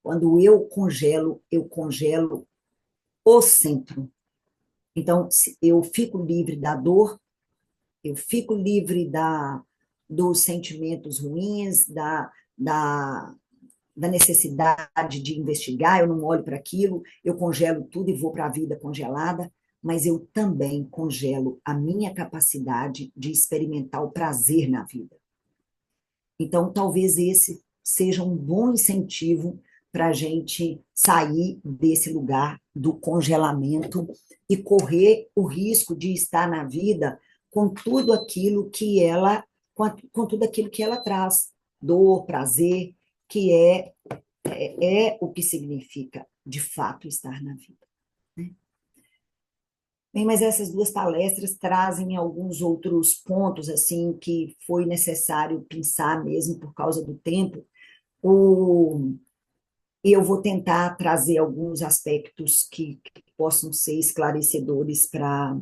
Quando eu congelo o centro. Então, eu fico livre da dor, eu fico livre dos sentimentos ruins, da necessidade de investigar, eu não olho para aquilo, eu congelo tudo e vou para a vida congelada, mas eu também congelo a minha capacidade de experimentar o prazer na vida. Então, talvez esse seja um bom incentivo para a gente sair desse lugar do congelamento e correr o risco de estar na vida com tudo aquilo que ela, com tudo aquilo que ela traz, dor, prazer, que é o que significa, de fato, estar na vida. Né? Bem, mas essas duas palestras trazem alguns outros pontos assim que foi necessário pensar mesmo por causa do tempo. Eu vou tentar trazer alguns aspectos que possam ser esclarecedores para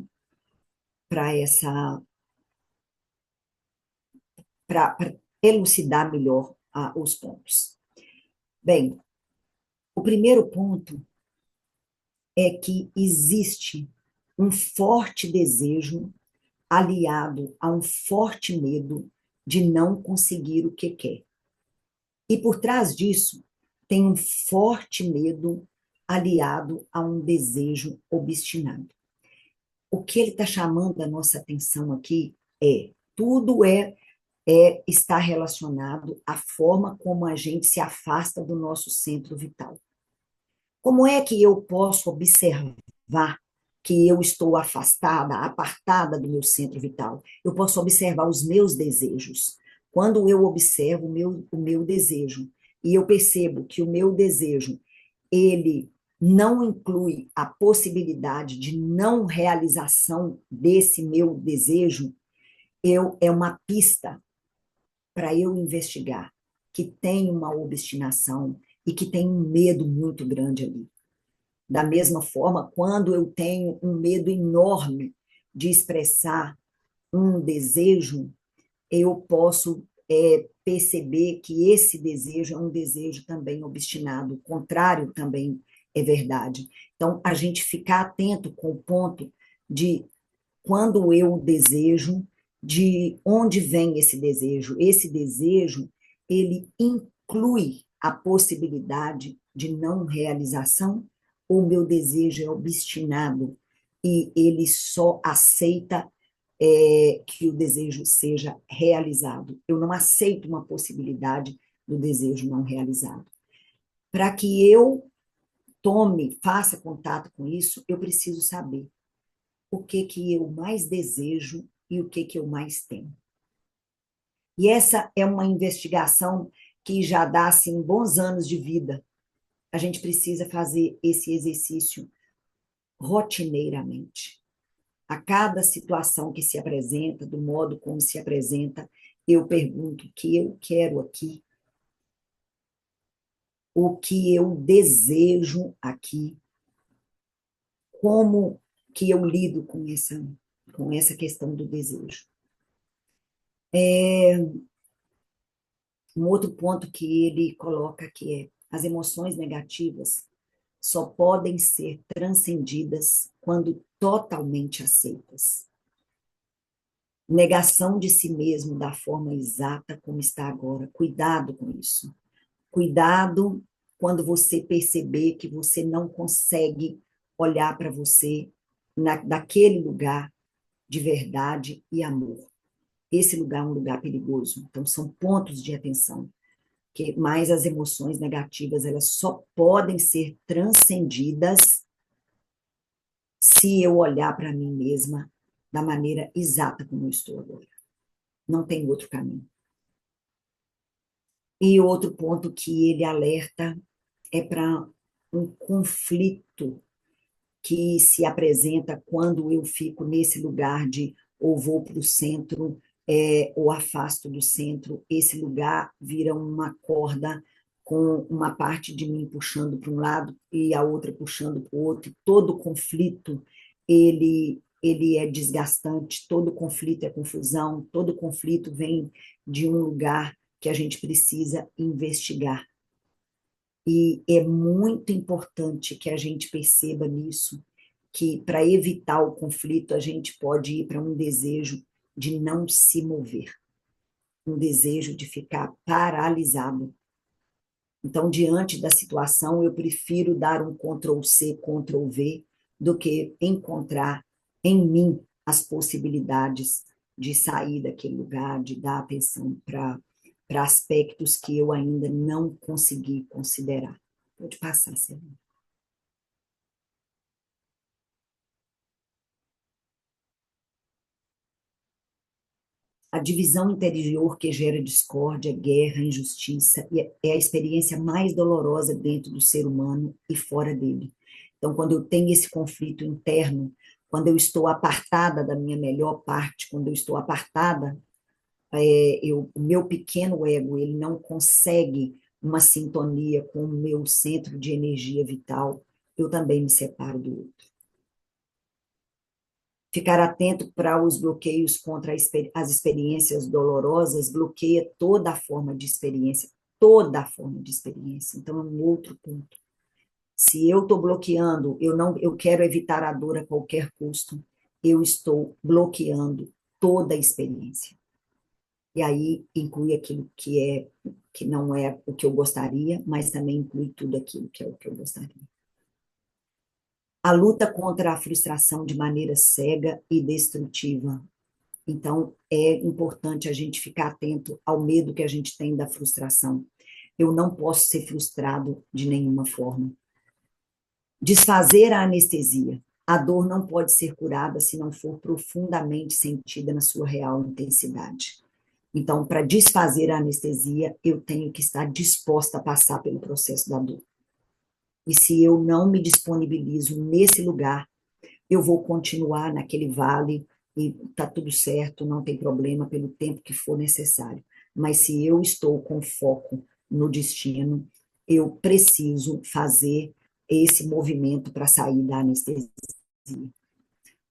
elucidar melhor os pontos. Bem, o primeiro ponto é que existe um forte desejo aliado a um forte medo de não conseguir o que quer. E por trás disso, tem um forte medo aliado a um desejo obstinado. O que ele está chamando a nossa atenção aqui tudo está relacionado à forma como a gente se afasta do nosso centro vital. Como é que eu posso observar que eu estou afastada, apartada do meu centro vital? Eu posso observar os meus desejos. Quando eu observo o meu desejo e eu percebo que o meu desejo, ele não inclui a possibilidade de não realização desse meu desejo, é uma pista para eu investigar que tem uma obstinação e que tem um medo muito grande ali. Da mesma forma, quando eu tenho um medo enorme de expressar um desejo, eu posso perceber que esse desejo é um desejo também obstinado, o contrário também é verdade. Então, a gente ficar atento com o ponto de quando eu desejo, de onde vem esse desejo. Esse desejo, ele inclui a possibilidade de não realização, ou o meu desejo é obstinado e ele só aceita que o desejo seja realizado. Eu não aceito uma possibilidade do desejo não realizado. Para que eu faça contato com isso, eu preciso saber o que eu mais desejo e o que eu mais tenho. E essa é uma investigação que já dá assim, bons anos de vida. A gente precisa fazer esse exercício rotineiramente. A cada situação que se apresenta, do modo como se apresenta, eu pergunto o que eu quero aqui, o que eu desejo aqui, como que eu lido com essa questão do desejo. Um outro ponto que ele coloca aqui as emoções negativas só podem ser transcendidas quando totalmente aceitas. Negação de si mesmo da forma exata como está agora. Cuidado com isso. Cuidado quando você perceber que você não consegue olhar para você daquele lugar de verdade e amor. Esse lugar é um lugar perigoso. Então, são pontos de atenção. Mas as emoções negativas, elas só podem ser transcendidas se eu olhar para mim mesma da maneira exata como eu estou agora. Não tem outro caminho. E outro ponto que ele alerta é para um conflito que se apresenta quando eu fico nesse lugar de ou vou para o centro, ou afasto do centro. Esse lugar vira uma corda com uma parte de mim puxando para um lado e a outra puxando para o outro. Todo conflito, ele é desgastante, todo conflito é confusão, todo conflito vem de um lugar que a gente precisa investigar. E é muito importante que a gente perceba nisso, que para evitar o conflito, a gente pode ir para um desejo de não se mover, um desejo de ficar paralisado. Então, diante da situação, eu prefiro dar um Ctrl+C, Ctrl+V, do que encontrar em mim as possibilidades de sair daquele lugar, de dar atenção para aspectos que eu ainda não consegui considerar. Pode passar, Celina. A divisão interior que gera discórdia, guerra, injustiça, é a experiência mais dolorosa dentro do ser humano e fora dele. Então, quando eu tenho esse conflito interno, quando eu estou apartada da minha melhor parte, quando eu estou apartada, o meu pequeno ego, ele não consegue uma sintonia com o meu centro de energia vital, eu também me separo do outro. Ficar atento para os bloqueios contra as experiências dolorosas bloqueia toda a forma de experiência, toda a forma de experiência. Então, é um outro ponto. Se eu estou bloqueando, eu quero evitar a dor a qualquer custo, eu estou bloqueando toda a experiência. E aí inclui aquilo que não é o que eu gostaria, mas também inclui tudo aquilo que é o que eu gostaria. A luta contra a frustração de maneira cega e destrutiva. Então, é importante a gente ficar atento ao medo que a gente tem da frustração. Eu não posso ser frustrado de nenhuma forma. Desfazer a anestesia. A dor não pode ser curada se não for profundamente sentida na sua real intensidade. Então, para desfazer a anestesia, eu tenho que estar disposta a passar pelo processo da dor. E se eu não me disponibilizo nesse lugar, eu vou continuar naquele vale e está tudo certo, não tem problema pelo tempo que for necessário. Mas se eu estou com foco no destino, eu preciso fazer esse movimento para sair da anestesia.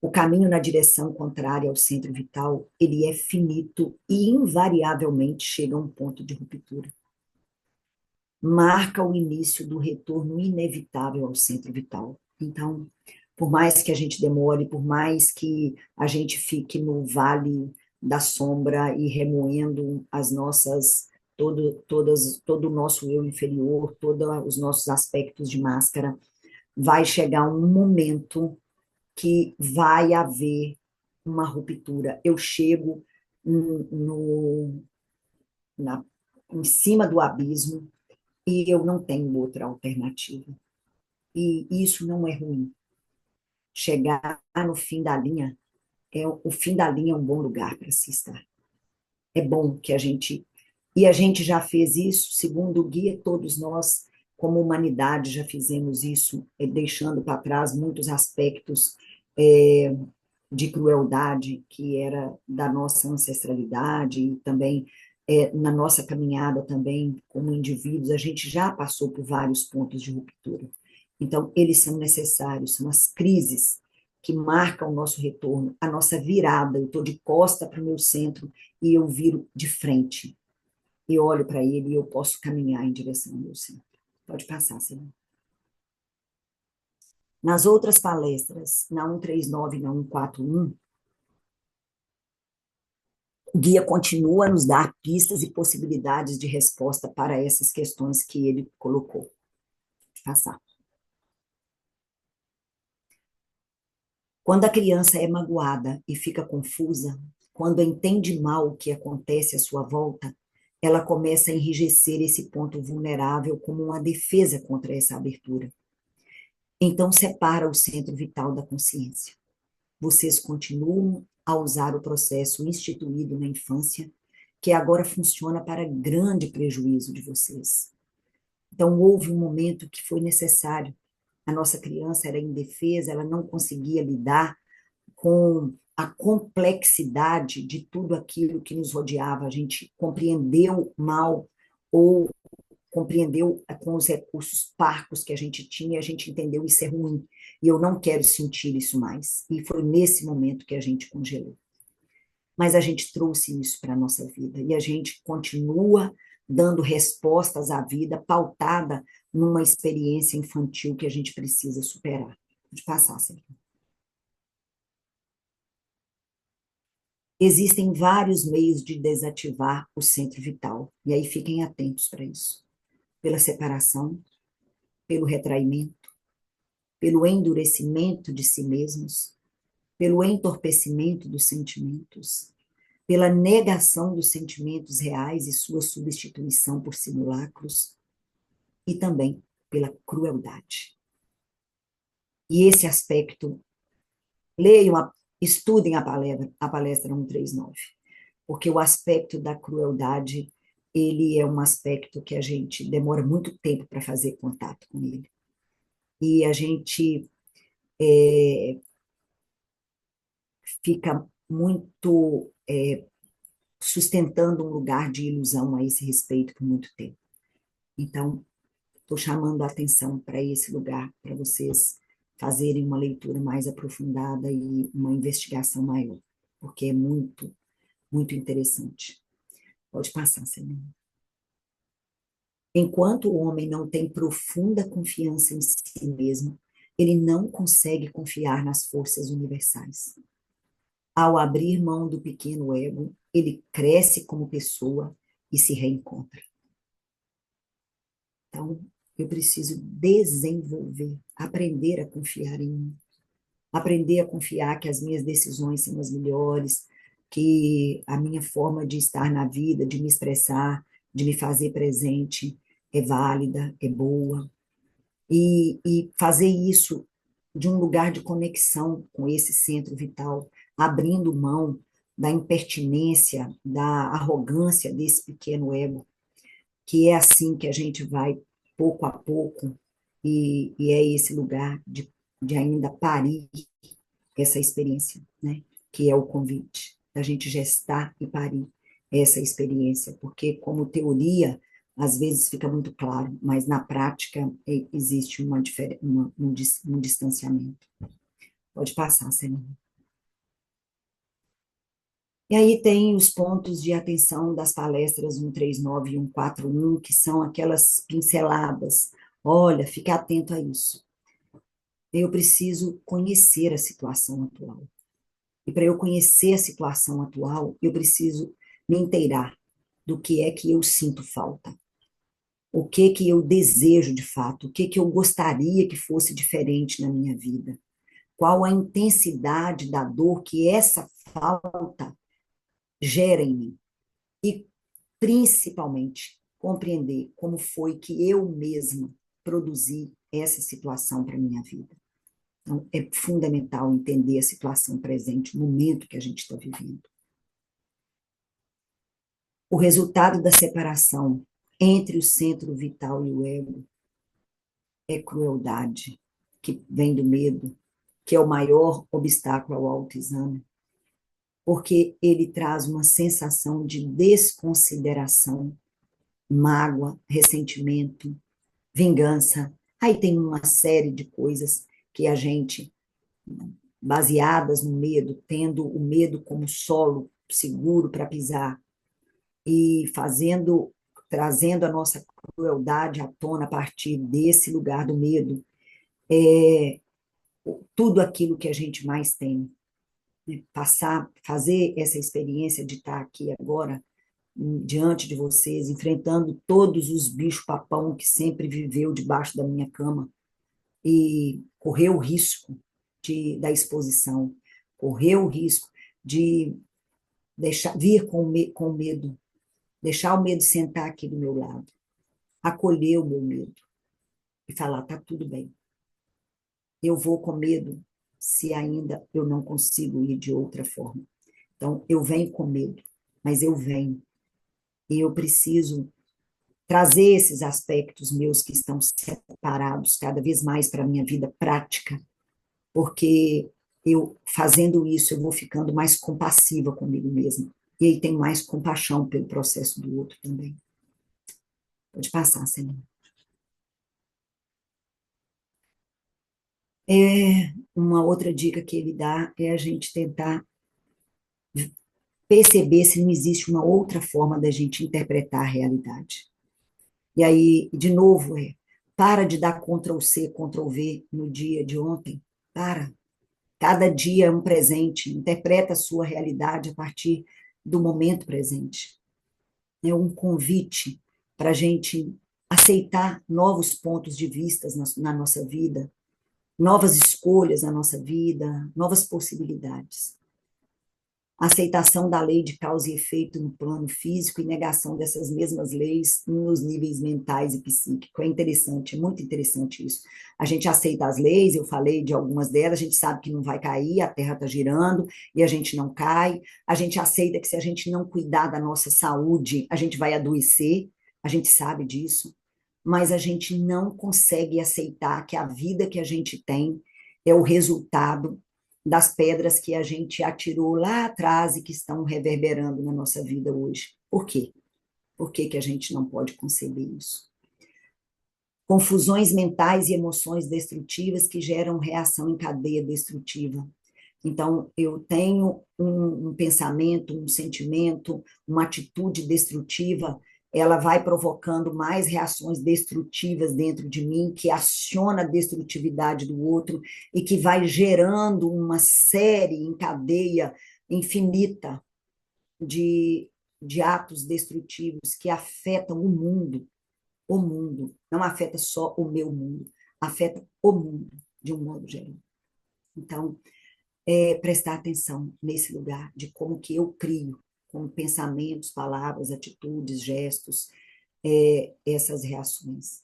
O caminho na direção contrária ao centro vital, ele é finito e invariavelmente chega a um ponto de ruptura. Marca o início do retorno inevitável ao centro vital. Então, por mais que a gente demore, por mais que a gente fique no vale da sombra e remoendo as nossas, todo o nosso eu inferior, todos os nossos aspectos de máscara, vai chegar um momento que vai haver uma ruptura. Eu chego em cima do abismo e eu não tenho outra alternativa. E isso não é ruim. Chegar no fim da linha, o fim da linha é um bom lugar para se estar. É bom que a gente... E a gente já fez isso, segundo o guia, todos nós, como humanidade, já fizemos isso, deixando para trás muitos aspectos de crueldade que era da nossa ancestralidade e também na nossa caminhada também como indivíduos, a gente já passou por vários pontos de ruptura. Então, eles são necessários, são as crises que marcam o nosso retorno, a nossa virada. Eu estou de costa para o meu centro e eu viro de frente. E olho para ele e eu posso caminhar em direção ao meu centro. Pode passar, Senhor. Nas outras palestras, na 139 e na 141, o guia continua a nos dar pistas e possibilidades de resposta para essas questões que ele colocou. Pode passar. Quando a criança é magoada e fica confusa, quando entende mal o que acontece à sua volta, ela começa a enrijecer esse ponto vulnerável como uma defesa contra essa abertura. Então, separa o centro vital da consciência. Vocês continuam a usar o processo instituído na infância, que agora funciona para grande prejuízo de vocês. Então, houve um momento que foi necessário. A nossa criança era indefesa, ela não conseguia lidar com a complexidade de tudo aquilo que nos rodeava. A gente compreendeu mal ou compreendeu com os recursos parcos que a gente tinha, a gente entendeu isso é ruim, e eu não quero sentir isso mais. E foi nesse momento que a gente congelou. Mas a gente trouxe isso para a nossa vida, e a gente continua dando respostas à vida pautada numa experiência infantil que a gente precisa superar. De passar, Sérgio. Existem vários meios de desativar o centro vital, e aí fiquem atentos para isso. Pela separação, pelo retraimento, pelo endurecimento de si mesmos, pelo entorpecimento dos sentimentos, pela negação dos sentimentos reais e sua substituição por simulacros, e também pela crueldade. E esse aspecto, leiam, estudem a palestra 139, porque o aspecto da crueldade, ele é um aspecto que a gente demora muito tempo para fazer contato com ele. E a gente fica muito sustentando um lugar de ilusão a esse respeito por muito tempo. Então, estou chamando a atenção para esse lugar, para vocês fazerem uma leitura mais aprofundada e uma investigação maior, porque é muito, muito interessante. Pode passar, Senhor. Enquanto o homem não tem profunda confiança em si mesmo, ele não consegue confiar nas forças universais. Ao abrir mão do pequeno ego, ele cresce como pessoa e se reencontra. Então, eu preciso desenvolver, aprender a confiar em mim, aprender a confiar que as minhas decisões são as melhores, que a minha forma de estar na vida, de me expressar, de me fazer presente é válida, é boa, e fazer isso de um lugar de conexão com esse centro vital, abrindo mão da impertinência, da arrogância desse pequeno ego, que é assim que a gente vai pouco a pouco, e é esse lugar de ainda parir essa experiência, né? Que é o convite, da gente gestar e parir essa experiência, porque como teoria, às vezes fica muito claro, mas na prática existe um distanciamento. Pode passar, Senhor. E aí tem os pontos de atenção das palestras 139 e 141, que são aquelas pinceladas. Olha, fique atento a isso. Eu preciso conhecer a situação atual. E para eu conhecer a situação atual, eu preciso me inteirar do que é que eu sinto falta. O que eu desejo de fato, o que eu gostaria que fosse diferente na minha vida. Qual a intensidade da dor que essa falta gera em mim. E, principalmente, compreender como foi que eu mesma produzi essa situação para a minha vida. Então, é fundamental entender a situação presente, o momento que a gente está vivendo. O resultado da separação entre o centro vital e o ego é crueldade, que vem do medo, que é o maior obstáculo ao autoexame, porque ele traz uma sensação de desconsideração, mágoa, ressentimento, vingança. Aí tem uma série de coisas que a gente, baseadas no medo, tendo o medo como solo seguro para pisar e trazendo a nossa crueldade à tona a partir desse lugar do medo, tudo aquilo que a gente mais tem, né? Fazer essa experiência de estar aqui agora, diante de vocês, enfrentando todos os bichos-papão que sempre viveu debaixo da minha cama e correu o risco da exposição, correu o risco de vir com medo, deixar o medo sentar aqui do meu lado, acolher o meu medo e falar, tá tudo bem. Eu vou com medo se ainda eu não consigo ir de outra forma. Então, eu venho com medo, mas eu venho. E eu preciso trazer esses aspectos meus que estão separados cada vez mais para a minha vida prática, porque eu, fazendo isso, eu vou ficando mais compassiva comigo mesma. E aí tenho mais compaixão pelo processo do outro também. Pode passar, Celina. Uma outra dica que ele dá é a gente tentar perceber se não existe uma outra forma da gente interpretar a realidade. E aí, de novo, para de dar Ctrl+C, Ctrl+V no dia de ontem. Para. Cada dia é um presente. Interpreta a sua realidade a partir do momento presente. É um convite para a gente aceitar novos pontos de vista na nossa vida, novas escolhas na nossa vida, novas possibilidades. Aceitação da lei de causa e efeito no plano físico e negação dessas mesmas leis nos níveis mentais e psíquicos. É interessante, é muito interessante isso. A gente aceita as leis, eu falei de algumas delas, a gente sabe que não vai cair, a Terra está girando e a gente não cai. A gente aceita que se a gente não cuidar da nossa saúde, a gente vai adoecer, a gente sabe disso, mas a gente não consegue aceitar que a vida que a gente tem é o resultado das pedras que a gente atirou lá atrás e que estão reverberando na nossa vida hoje. Por quê? Por que que a gente não pode conceber isso? Confusões mentais e emoções destrutivas que geram reação em cadeia destrutiva. Então, eu tenho um pensamento, um sentimento, uma atitude destrutiva, ela vai provocando mais reações destrutivas dentro de mim, que aciona a destrutividade do outro e que vai gerando uma série em cadeia infinita de atos destrutivos que afetam o mundo. O mundo. Não afeta só o meu mundo, afeta o mundo, de um modo geral. Então, prestar atenção nesse lugar de como que eu crio, com pensamentos, palavras, atitudes, gestos, essas reações.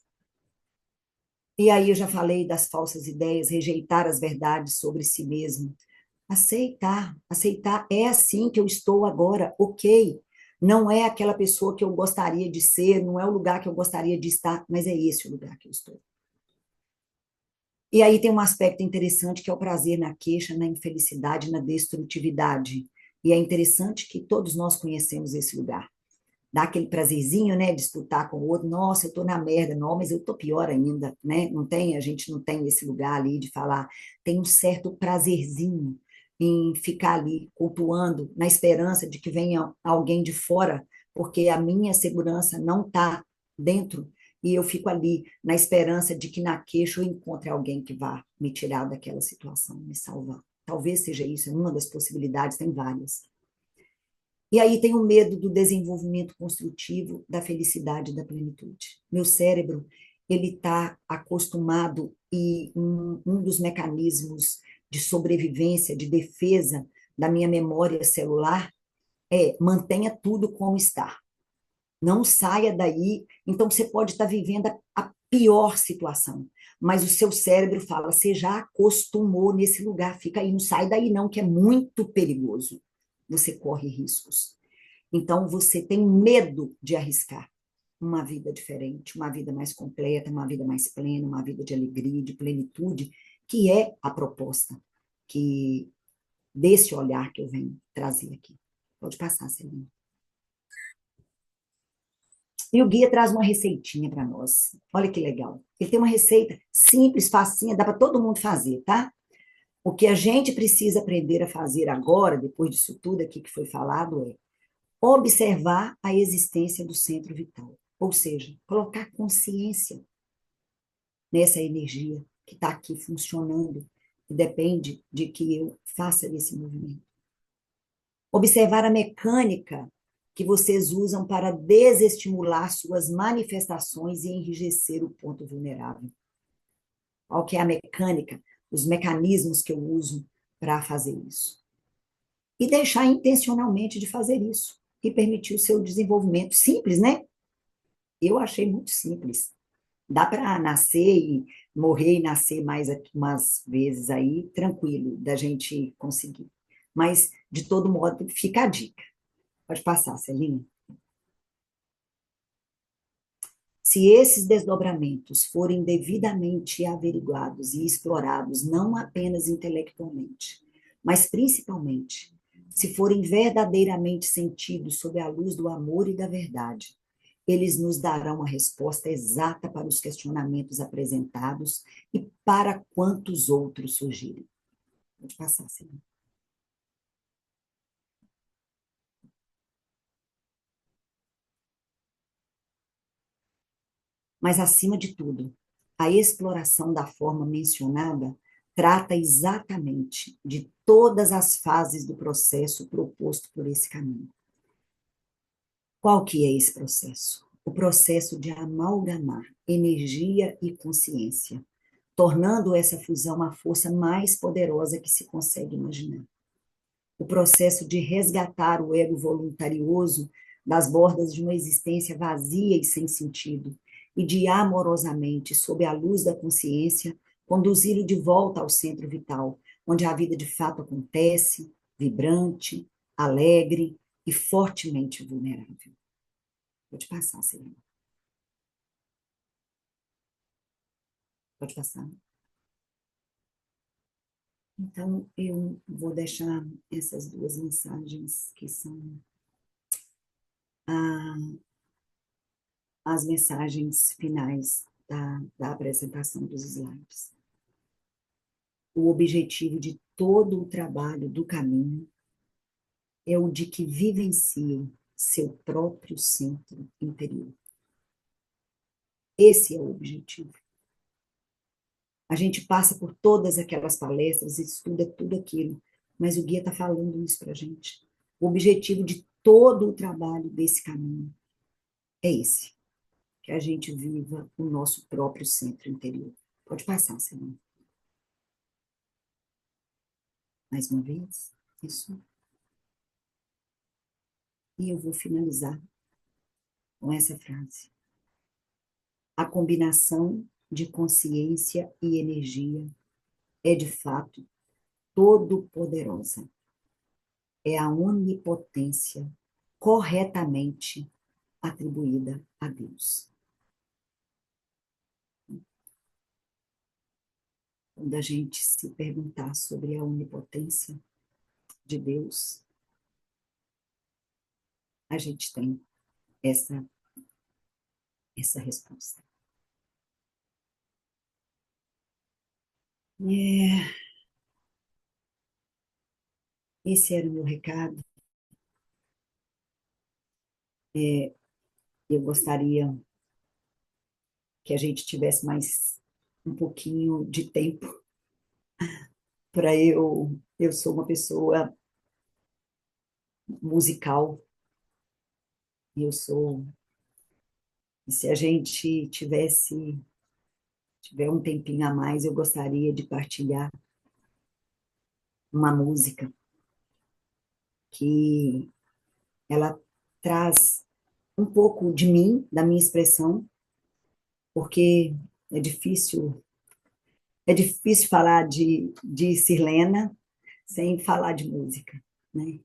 E aí eu já falei das falsas ideias, rejeitar as verdades sobre si mesmo. Aceitar é assim que eu estou agora, ok. Não é aquela pessoa que eu gostaria de ser, não é o lugar que eu gostaria de estar, mas é esse o lugar que eu estou. E aí tem um aspecto interessante que é o prazer na queixa, na infelicidade, na destrutividade. E é interessante que todos nós conhecemos esse lugar. Dá aquele prazerzinho, né, disputar com o outro. Nossa, eu tô na merda, não, mas eu tô pior ainda, né? A gente não tem esse lugar ali de falar. Tem um certo prazerzinho em ficar ali cultuando, na esperança de que venha alguém de fora, porque a minha segurança não está dentro e eu fico ali na esperança de que na queixa eu encontre alguém que vá me tirar daquela situação, me salvar. Talvez seja isso, é uma das possibilidades, tem várias. E aí tem o medo do desenvolvimento construtivo, da felicidade e da plenitude. Meu cérebro, ele está acostumado e um dos mecanismos de sobrevivência, de defesa da minha memória celular mantenha tudo como está. Não saia daí. Então, você pode estar vivendo a pior situação, mas o seu cérebro fala, você já acostumou nesse lugar, fica aí, não sai daí não, que é muito perigoso. Você corre riscos. Então, você tem medo de arriscar uma vida diferente, uma vida mais completa, uma vida mais plena, uma vida de alegria, de plenitude, que é a proposta desse olhar que eu venho trazer aqui. Pode passar, Celina. E o guia traz uma receitinha para nós. Olha que legal. Ele tem uma receita simples, facinha, dá para todo mundo fazer, tá? O que a gente precisa aprender a fazer agora, depois disso tudo aqui que foi falado, é observar a existência do centro vital. Ou seja, colocar consciência nessa energia que está aqui funcionando e depende de que eu faça esse movimento. Observar a mecânica que vocês usam para desestimular suas manifestações e enrijecer o ponto vulnerável. Qual que é a mecânica, os mecanismos que eu uso para fazer isso. E deixar intencionalmente de fazer isso e permitir o seu desenvolvimento. Simples, né? Eu achei muito simples. Dá para nascer e morrer e nascer mais umas vezes aí, tranquilo, da gente conseguir. Mas, de todo modo, fica a dica. Pode passar, Celina. Se esses desdobramentos forem devidamente averiguados e explorados, não apenas intelectualmente, mas principalmente, se forem verdadeiramente sentidos sob a luz do amor e da verdade, eles nos darão a resposta exata para os questionamentos apresentados e para quantos outros surgirem. Pode passar, senhor. Mas, acima de tudo, a exploração da forma mencionada trata exatamente de todas as fases do processo proposto por esse caminho. Qual que é esse processo? O processo de amalgamar energia e consciência, tornando essa fusão a força mais poderosa que se consegue imaginar. O processo de resgatar o ego voluntarioso das bordas de uma existência vazia e sem sentido, e de amorosamente, sob a luz da consciência, conduzi-lo de volta ao centro vital, onde a vida de fato acontece, vibrante, alegre e fortemente vulnerável. Pode passar, Serena. Pode passar. Então, eu vou deixar essas duas mensagens que são as mensagens finais da apresentação dos slides. O objetivo de todo o trabalho do caminho é o de que vivenciem seu próprio centro interior. Esse é o objetivo. A gente passa por todas aquelas palestras, estuda tudo aquilo, mas o guia está falando isso para a gente. O objetivo de todo o trabalho desse caminho é esse, que a gente viva o nosso próprio centro interior. Pode passar, Senhor. Mais uma vez, isso. E eu vou finalizar com essa frase. A combinação de consciência e energia é, de fato, todo-poderosa. É a onipotência corretamente atribuída a Deus. Quando a gente se perguntar sobre a onipotência de Deus, a gente tem essa resposta. Esse era o meu recado. Eu gostaria que a gente tivesse mais um pouquinho de tempo para eu sou uma pessoa musical, e se a gente tiver um tempinho a mais, eu gostaria de partilhar uma música que ela traz um pouco de mim, da minha expressão, porque é difícil falar de Sirlena sem falar de música, né?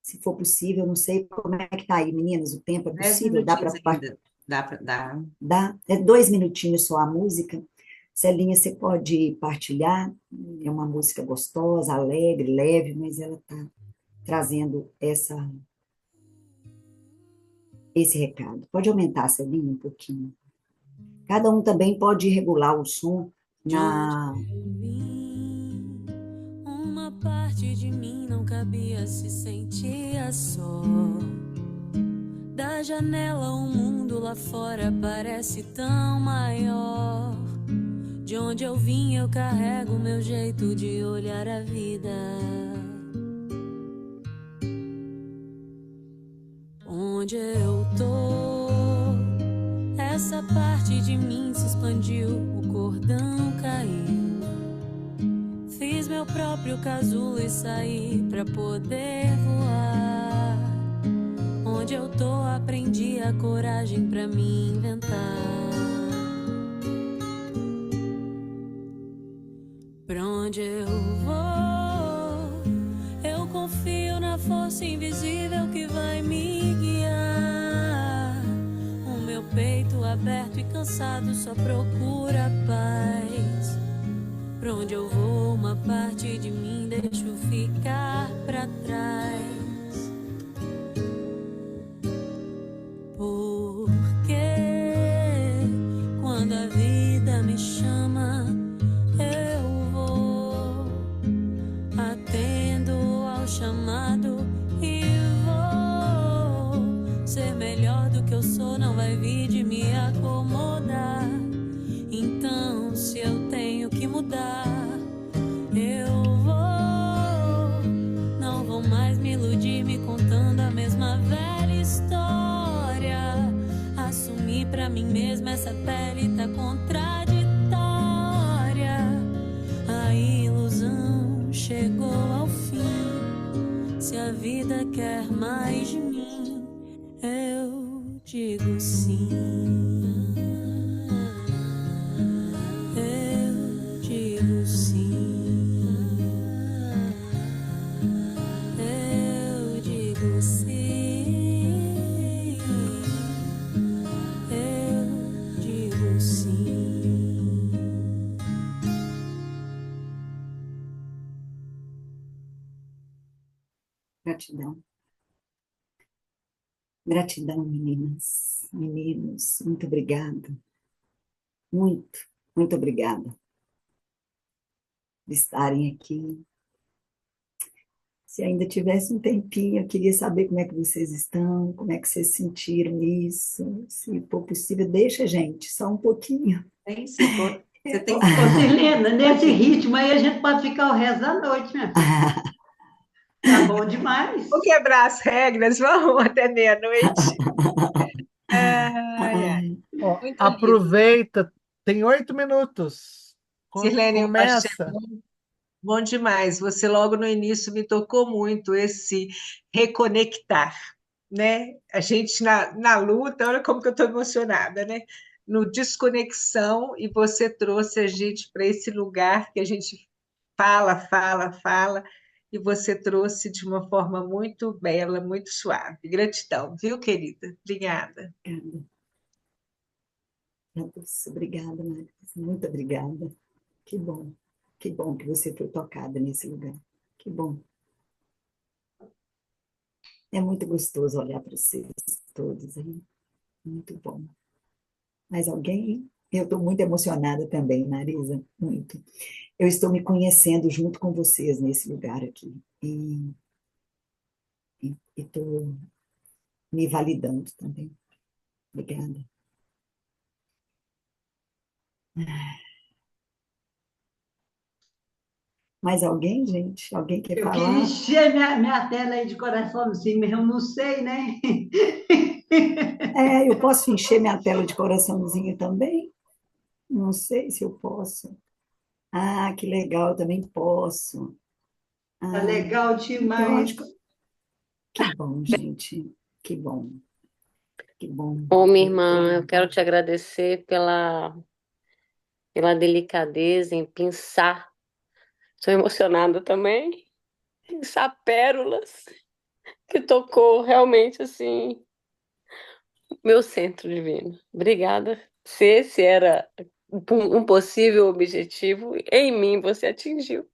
Se for possível, não sei como é que está aí, meninas, o tempo é 10 possível? Dá para minutinhos ainda. Dá. Dá? É 2 minutinhos só a música. Celinha, você pode partilhar? É uma música gostosa, alegre, leve, mas ela está trazendo esse recado. Pode aumentar, Celinha, um pouquinho. Cada um também pode regular o som na... Uma parte de mim não cabia, se sentia só. Da janela o mundo lá fora parece tão maior. De onde eu vim eu carrego meu jeito de olhar a vida. Onde eu tô, essa parte de mim se expandiu, o cordão caiu. Fiz meu próprio casulo e saí pra poder voar. Onde eu tô aprendi a coragem pra me inventar. Pra onde eu vou, eu confio na força invisível que vai me guiar. O meu peito aberto e cansado só procura paz. Pra onde eu vou, uma parte de mim deixo ficar pra trás. Porque quando a vida me chama, eu vou, atendo ao chamado e vou ser melhor do que eu sou, não vai vir de me acomodar. Então, se eu tenho que mudar, eu vou. Não vou mais me iludir, me contando a mesma velha história. Assumir pra mim mesma essa pele tá contraditória. A ilusão chegou ao fim. Se a vida quer mais de mim, eu digo sim. Eu digo sim. Eu digo sim. Eu digo sim. Gratidão. Gratidão, meninas, meninos. Muito obrigada. Muito, muito obrigada por estarem aqui. Se ainda tivesse um tempinho, eu queria saber como é que vocês estão, como é que vocês sentiram isso. Se for possível, deixa, gente, só um pouquinho. Tem, se for, você tem que Ô, Sirlena, nesse ritmo aí a gente pode ficar o resto da noite, né? Tá bom demais. Vou quebrar as regras, vamos até meia-noite. Ai, ai. Ó, Muito lindo. aproveita, tem 8 minutos. Sirlene, eu achei Começa. bom demais. Você logo no início me tocou muito esse reconectar, né? A gente na luta, olha como que eu estou emocionada, né? No desconexão, e você trouxe a gente para esse lugar que a gente fala, e você trouxe de uma forma muito bela, muito suave. Gratidão, viu, querida? Obrigada. Obrigada, Marisa. Muito obrigada. Que bom que você foi tocada nesse lugar. Que bom. É muito gostoso olhar para vocês todos aí. Muito bom. Mais alguém? Eu estou muito emocionada também, Marisa, muito. Eu estou me conhecendo junto com vocês nesse lugar aqui. E estou me validando também. Obrigada. Mais alguém, gente? Alguém quer Eu falar? queria encher minha tela aí de coraçãozinho, mas eu não sei, né? Eu posso encher minha tela de coraçãozinho também? Não sei se eu posso. Ah, que legal, eu também posso. Tá legal eu demais. acho que bom, gente. Que bom. Que bom. Ô, minha irmã, eu quero te agradecer pela delicadeza em pensar. Estou emocionada também. Pensar pérolas que tocou realmente assim meu centro divino. Obrigada. Se esse era um possível objetivo, em mim você atingiu.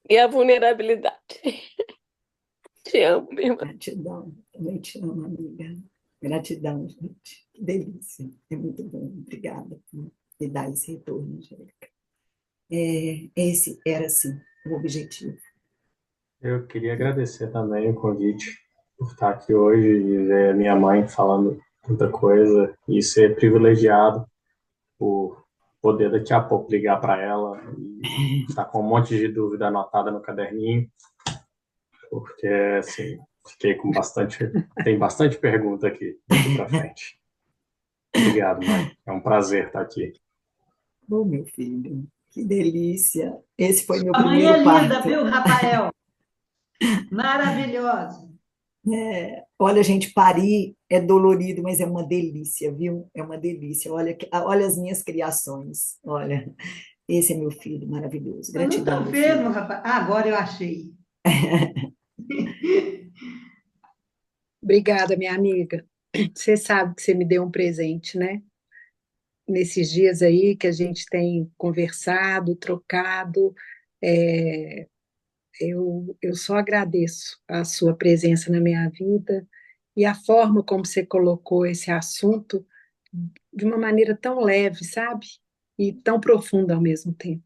E a vulnerabilidade. Te amo, minha irmã. Gratidão. Também te amo, amiga. Gratidão, gente. Que delícia. É muito bom. Obrigada por me dar esse retorno, Angélica. Esse era, sim, o objetivo. Eu queria agradecer também o convite por estar aqui hoje e ver minha mãe falando tanta coisa e ser privilegiado por poder daqui a pouco ligar para ela e estar com um monte de dúvida anotada no caderninho, porque assim, tem bastante pergunta aqui daqui para frente. Obrigado, mãe. É um prazer estar aqui. Ô, meu filho, que delícia. Esse foi meu A mãe primeiro é linda, parto. viu, Rafael? Maravilhosa. Olha, gente, parir é dolorido, mas é uma delícia, viu? É uma delícia. Olha as minhas criações. Olha, esse é meu filho maravilhoso. Eu não Gratidão, estou meu vendo, filho. Rafael. Ah, agora eu achei. Obrigada, minha amiga. Você sabe que você me deu um presente, né? Nesses dias aí que a gente tem conversado, trocado, é, eu só agradeço a sua presença na minha vida e a forma como você colocou esse assunto de uma maneira tão leve, sabe? E tão profunda ao mesmo tempo.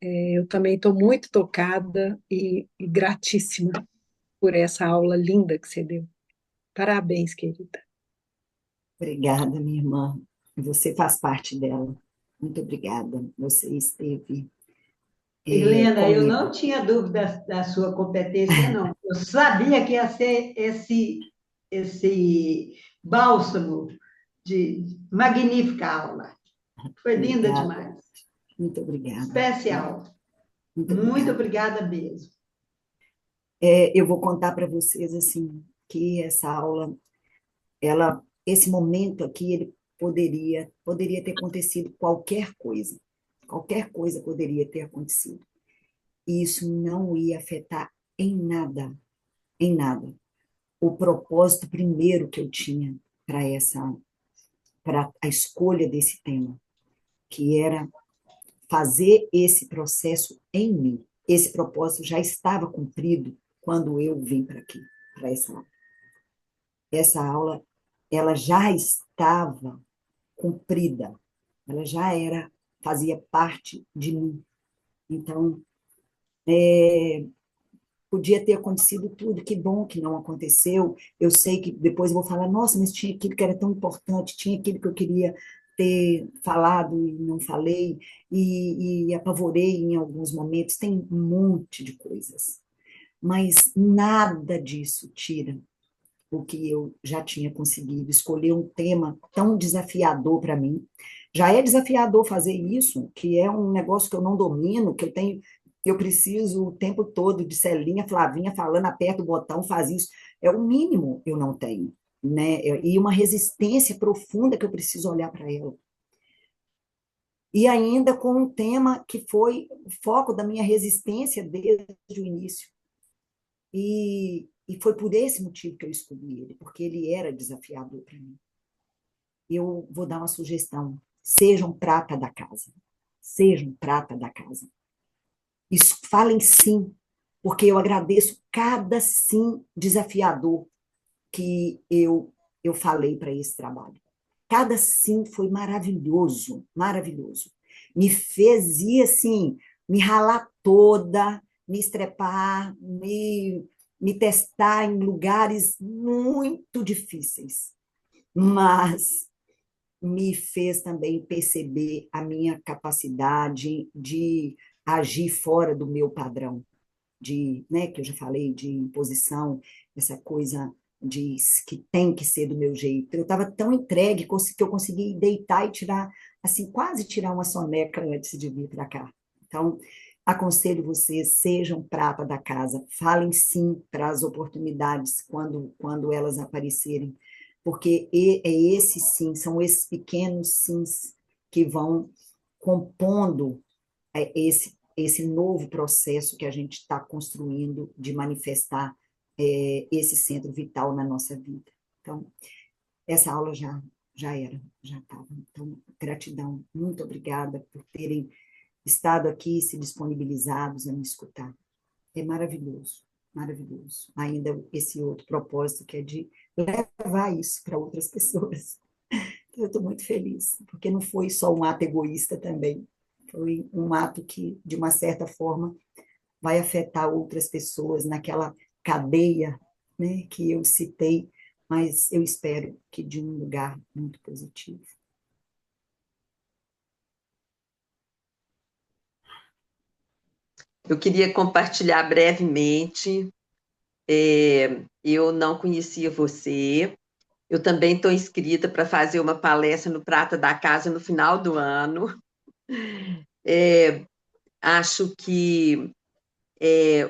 Eu também estou muito tocada e gratíssima por essa aula linda que você deu. Parabéns, querida. Obrigada, minha irmã. Você faz parte dela. Muito obrigada. Você esteve Helena, eu comigo. não tinha dúvida da sua competência, não. Eu sabia que ia ser esse bálsamo de magnífica aula. Foi linda Obrigada. demais. Muito obrigada. Especial. Muito Muito obrigada. obrigada mesmo. Eu vou contar para vocês assim que essa aula, esse momento aqui, ele poderia ter acontecido qualquer coisa poderia ter acontecido. E isso não ia afetar em nada, o propósito primeiro que eu tinha para a escolha desse tema, que era fazer esse processo em mim. Esse propósito já estava cumprido quando eu vim para aqui, para essa aula. Essa aula, ela já estava cumprida, ela já fazia parte de mim. Então, podia ter acontecido tudo, que bom que não aconteceu. Eu sei que depois eu vou falar, nossa, mas tinha aquilo que era tão importante, tinha aquilo que eu queria ter falado e não falei, e apavorei em alguns momentos, tem um monte de coisas. Mas nada disso tira o que eu já tinha conseguido, escolher um tema tão desafiador para mim. Já é desafiador fazer isso, que é um negócio que eu não domino, que eu preciso o tempo todo de Celinha, Flavinha falando, aperta o botão, faz isso. É o mínimo eu não tenho, né? E uma resistência profunda que eu preciso olhar para ela. E ainda com um tema que foi o foco da minha resistência desde o início. E foi por esse motivo que eu escolhi ele, porque ele era desafiador para mim. Eu vou dar uma sugestão: sejam prata da casa. Sejam prata da casa. Falem sim, porque eu agradeço cada sim desafiador que eu falei para esse trabalho. Cada sim foi maravilhoso, maravilhoso. Me fez ir assim, me ralar toda, me estrepar, me testar em lugares muito difíceis, mas me fez também perceber a minha capacidade de agir fora do meu padrão, né, que eu já falei, de imposição, essa coisa que tem que ser do meu jeito. Eu estava tão entregue que eu consegui deitar e tirar, assim, quase tirar uma soneca antes de vir para cá. Então, aconselho vocês, sejam prata da casa, falem sim para as oportunidades quando elas aparecerem, porque são esses pequenos sims que vão compondo esse novo processo que a gente está construindo de manifestar esse centro vital na nossa vida. Então, essa aula já estava. Então, gratidão, muito obrigada por terem estado aqui, se disponibilizados a me escutar. É maravilhoso, maravilhoso. Ainda esse outro propósito que é de levar isso para outras pessoas. Então, eu estou muito feliz, porque não foi só um ato egoísta também, foi um ato que, de uma certa forma, vai afetar outras pessoas naquela cadeia, né, que eu citei, mas eu espero que de um lugar muito positivo. Eu queria compartilhar brevemente. Eu não conhecia você. Eu também estou inscrita para fazer uma palestra no Prata da Casa no final do ano. Acho que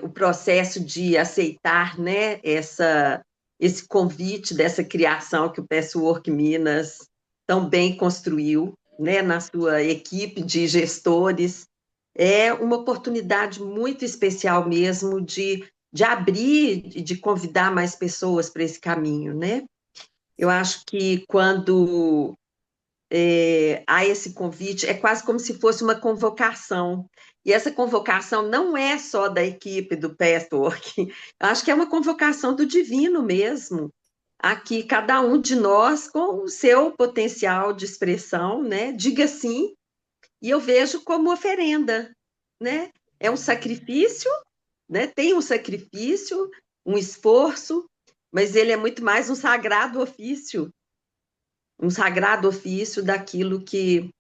o processo de aceitar, né, esse convite dessa criação que o Patchwork Minas tão bem construiu, né, na sua equipe de gestores, é uma oportunidade muito especial mesmo de abrir e de convidar mais pessoas para esse caminho, né? Eu acho que quando há esse convite, é quase como se fosse uma convocação. E essa convocação não é só da equipe do Patchwork, eu acho que é uma convocação do divino mesmo. Aqui, cada um de nós, com o seu potencial de expressão, né? Diga sim, e eu vejo como oferenda, né? É um sacrifício, né? Tem um sacrifício, um esforço, mas ele é muito mais um sagrado ofício daquilo que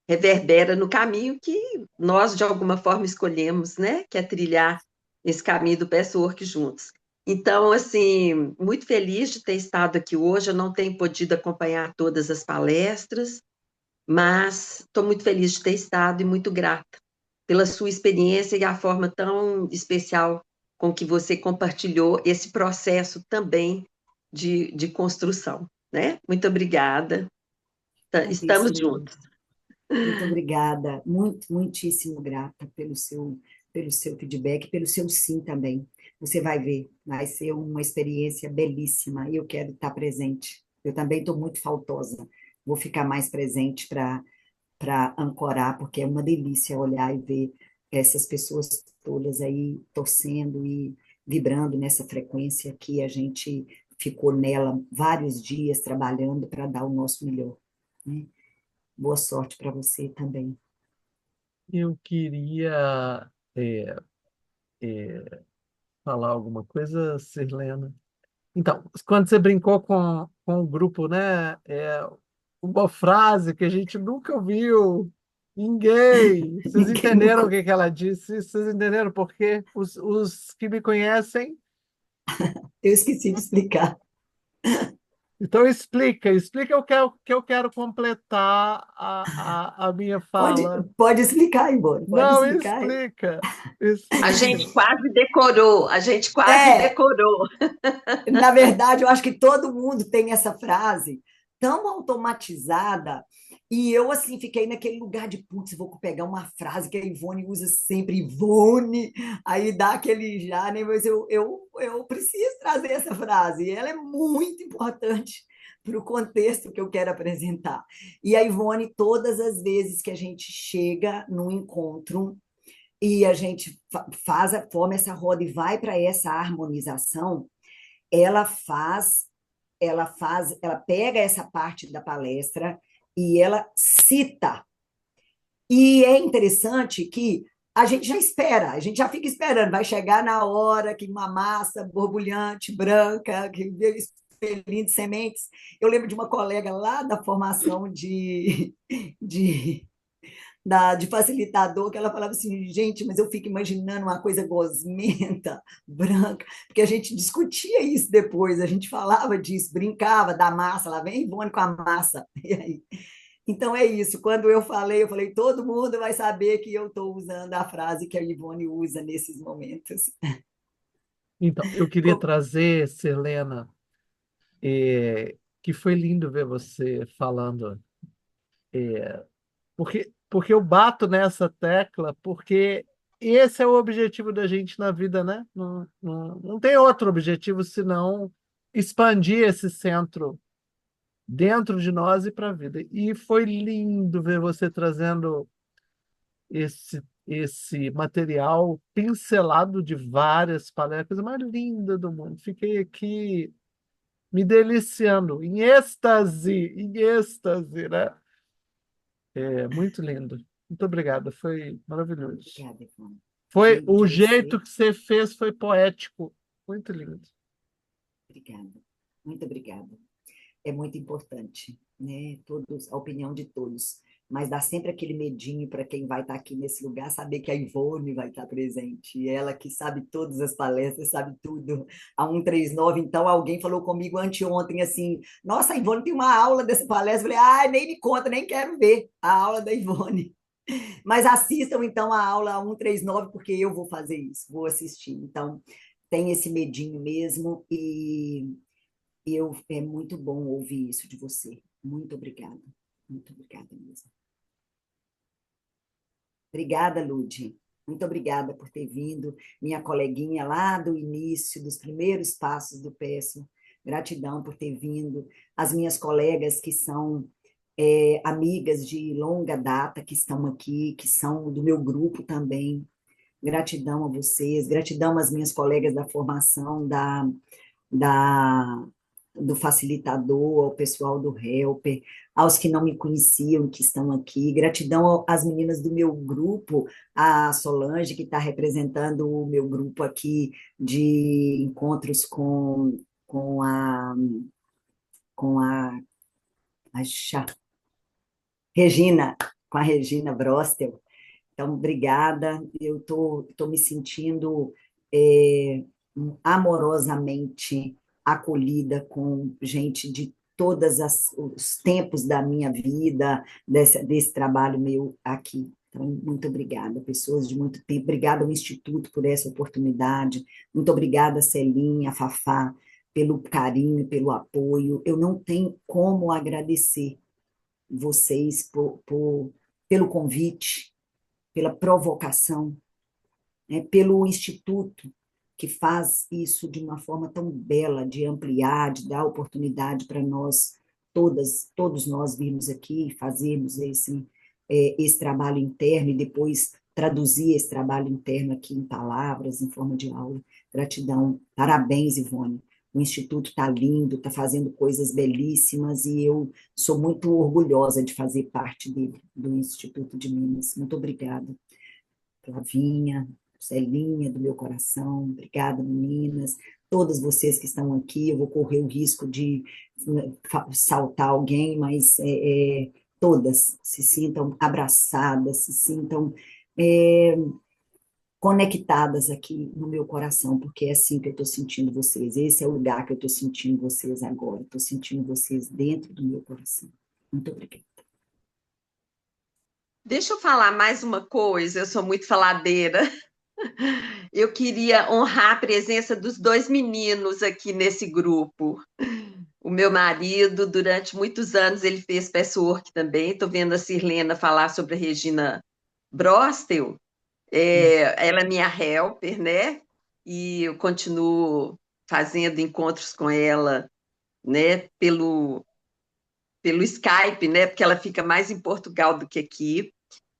reverbera no caminho que nós, de alguma forma, escolhemos, né? Que é trilhar esse caminho do Patchwork juntos. Então, assim, muito feliz de ter estado aqui hoje. Eu não tenho podido acompanhar todas as palestras, mas estou muito feliz de ter estado e muito grata pela sua experiência e a forma tão especial com que você compartilhou esse processo também de construção, né? Muito obrigada. Estamos Muitíssimo, juntos. muito obrigada, muitíssimo grata pelo seu feedback, pelo seu sim também. Você vai ver, vai ser uma experiência belíssima e eu quero estar presente. Eu também estou muito faltosa, vou ficar mais presente para ancorar, porque é uma delícia olhar e ver essas pessoas todas aí torcendo e vibrando nessa frequência que a gente ficou nela vários dias trabalhando para dar o nosso melhor, né? Boa sorte para você também. Eu queria falar alguma coisa, Sirlena. Então, quando você brincou com o grupo, né? Uma frase que a gente nunca ouviu. Ninguém. Vocês Ninguém entenderam o nunca... que que ela disse? Vocês entenderam por quê? Os que me conhecem. Eu esqueci de explicar. Então, explica que eu quero completar a minha Pode, fala. pode explicar, embora. Pode Não, explicar. explica. A Explica. gente quase decorou, a gente quase É, decorou. na verdade, eu acho que todo mundo tem essa frase tão automatizada, e eu, assim, fiquei naquele lugar de, putz, vou pegar uma frase que a Ivone usa sempre, Ivone, aí dá aquele já, né? Mas eu preciso trazer essa frase, e ela é muito importante para o contexto que eu quero apresentar. E a Ivone, todas as vezes que a gente chega num encontro, e a gente forma essa roda e vai para essa harmonização, ela faz, ela pega essa parte da palestra e ela cita. E é interessante que a gente já espera, a gente já fica esperando, vai chegar na hora que uma massa borbulhante, branca, que expelindo sementes. Eu lembro de uma colega lá da formação de de facilitador, que ela falava assim, gente, mas eu fico imaginando uma coisa gosmenta, branca, porque a gente discutia isso depois, a gente falava disso, brincava da massa, lá vem Ivone com a massa. E aí? Então é isso, quando eu falei, todo mundo vai saber que eu estou usando a frase que a Ivone usa nesses momentos. Então, eu queria trazer, Selena, que foi lindo ver você falando, porque eu bato nessa tecla, porque esse é o objetivo da gente na vida, né? Não tem outro objetivo senão expandir esse centro dentro de nós e para a vida. E foi lindo ver você trazendo esse material pincelado de várias palestras, coisa mais linda do mundo. Fiquei aqui me deliciando, em êxtase, né? É muito lindo. Muito obrigado, foi maravilhoso. Obrigada, Ivone. Foi o De jeito você, que você fez foi poético, muito lindo. obrigada. Muito obrigada. É muito importante, né? Todos, a opinião de todos, mas dá sempre aquele medinho para quem vai estar aqui nesse lugar saber que a Ivone vai estar presente, ela que sabe todas as palestras, sabe tudo. A 139, então, alguém falou comigo anteontem assim: nossa, a Ivone tem uma aula dessa palestra. Eu falei: ah, nem me conta, nem quero ver a aula da Ivone. Mas assistam então a aula 139, porque eu vou fazer isso, vou assistir. Então, tem esse medinho mesmo é muito bom ouvir isso de você. Muito obrigada. Muito obrigada mesmo. Obrigada, Ludi. Muito obrigada por ter vindo. Minha coleguinha lá do início, dos primeiros passos do PESO, gratidão por ter vindo. As minhas colegas que são amigas de longa data, que estão aqui, que são do meu grupo também. Gratidão a vocês, gratidão às minhas colegas da formação, da, do facilitador, ao pessoal do Helper, aos que não me conheciam, que estão aqui. Gratidão às meninas do meu grupo, a Solange, que está representando o meu grupo aqui de encontros com a Regina, com a Regina Brostel. Então, obrigada. Eu estou me sentindo amorosamente acolhida com gente de todos os tempos da minha vida, desse trabalho meu aqui. Então, muito obrigada, pessoas de muito tempo. Obrigada ao Instituto por essa oportunidade. Muito obrigada, Celinha, Fafá, pelo carinho, pelo apoio. Eu não tenho como agradecer vocês pelo convite, pela provocação, né, pelo Instituto, que faz isso de uma forma tão bela, de ampliar, de dar oportunidade para nós, todos nós virmos aqui e fazermos esse trabalho interno e depois traduzir esse trabalho interno aqui em palavras, em forma de aula. Gratidão. Parabéns, Ivone. O Instituto está lindo, está fazendo coisas belíssimas e eu sou muito orgulhosa de fazer parte do Instituto de Minas. Muito obrigada. Flavinha, Celinha, do meu coração, obrigada, meninas. Todas vocês que estão aqui, eu vou correr o risco de saltar alguém, mas todas se sintam abraçadas, se sintam conectadas aqui no meu coração, porque é assim que eu estou sentindo vocês. Esse é o lugar que eu estou sentindo vocês agora. Estou sentindo vocês dentro do meu coração. Muito obrigada. Deixa eu falar mais uma coisa, eu sou muito faladeira. Eu queria honrar a presença dos 2 meninos aqui nesse grupo. O meu marido, durante muitos anos, ele fez patchwork também. Estou vendo a Sirlena falar sobre a Regina Brostel. Ela é minha helper, né? E eu continuo fazendo encontros com ela, né? Pelo Skype, né? Porque ela fica mais em Portugal do que aqui.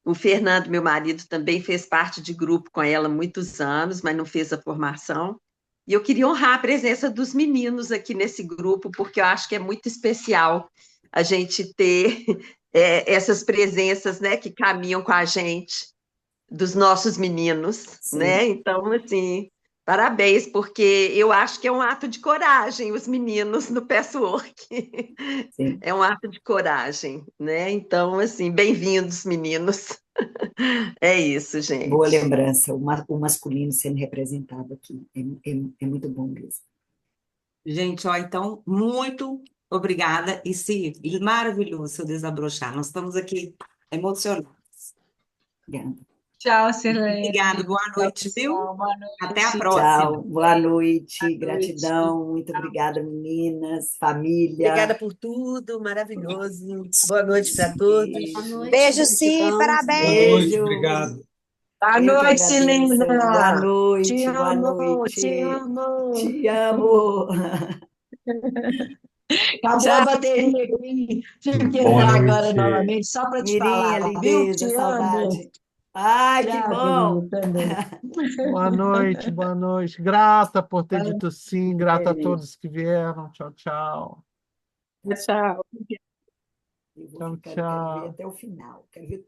O Fernando, meu marido, também fez parte de grupo com ela há muitos anos, mas não fez a formação. E eu queria honrar a presença dos meninos aqui nesse grupo, porque eu acho que é muito especial a gente ter essas presenças, né, que caminham com a gente, dos nossos meninos, né? Então, assim, parabéns, porque eu acho que é um ato de coragem, os meninos no patchwork. Sim. É um ato de coragem, né? Então, assim, bem-vindos, meninos. É isso, gente. Boa lembrança, o masculino sendo representado aqui. É muito bom mesmo. Gente, ó, então, muito obrigada. E sim, maravilhoso seu desabrochar. Nós estamos aqui emocionados. Obrigada. Tchau, Sirlene. Obrigada, boa noite, viu? Boa noite. Até a próxima. Tchau, boa noite, Boa noite. gratidão, muito obrigada, meninas, família. Obrigada por tudo, maravilhoso. Boa noite para todos. Boa noite, beijo, sim, parabéns. Beijo. Boa noite, obrigado. Boa noite, Silena. Silena. Boa noite, Te boa amo, noite. te amo. Te amo. Acabou a bateria aqui. Tive que entrar agora novamente, só para te falar, viu? Lindeza, Te saudade. amo. Ai, que Tchau, bom. querido, também. Boa noite, boa noite. Grata por ter dito sim, grata a todos que vieram. Tchau, tchau. Tchau. Eu vou Tchau, ficar, quero ver tchau. até o final. Quero ver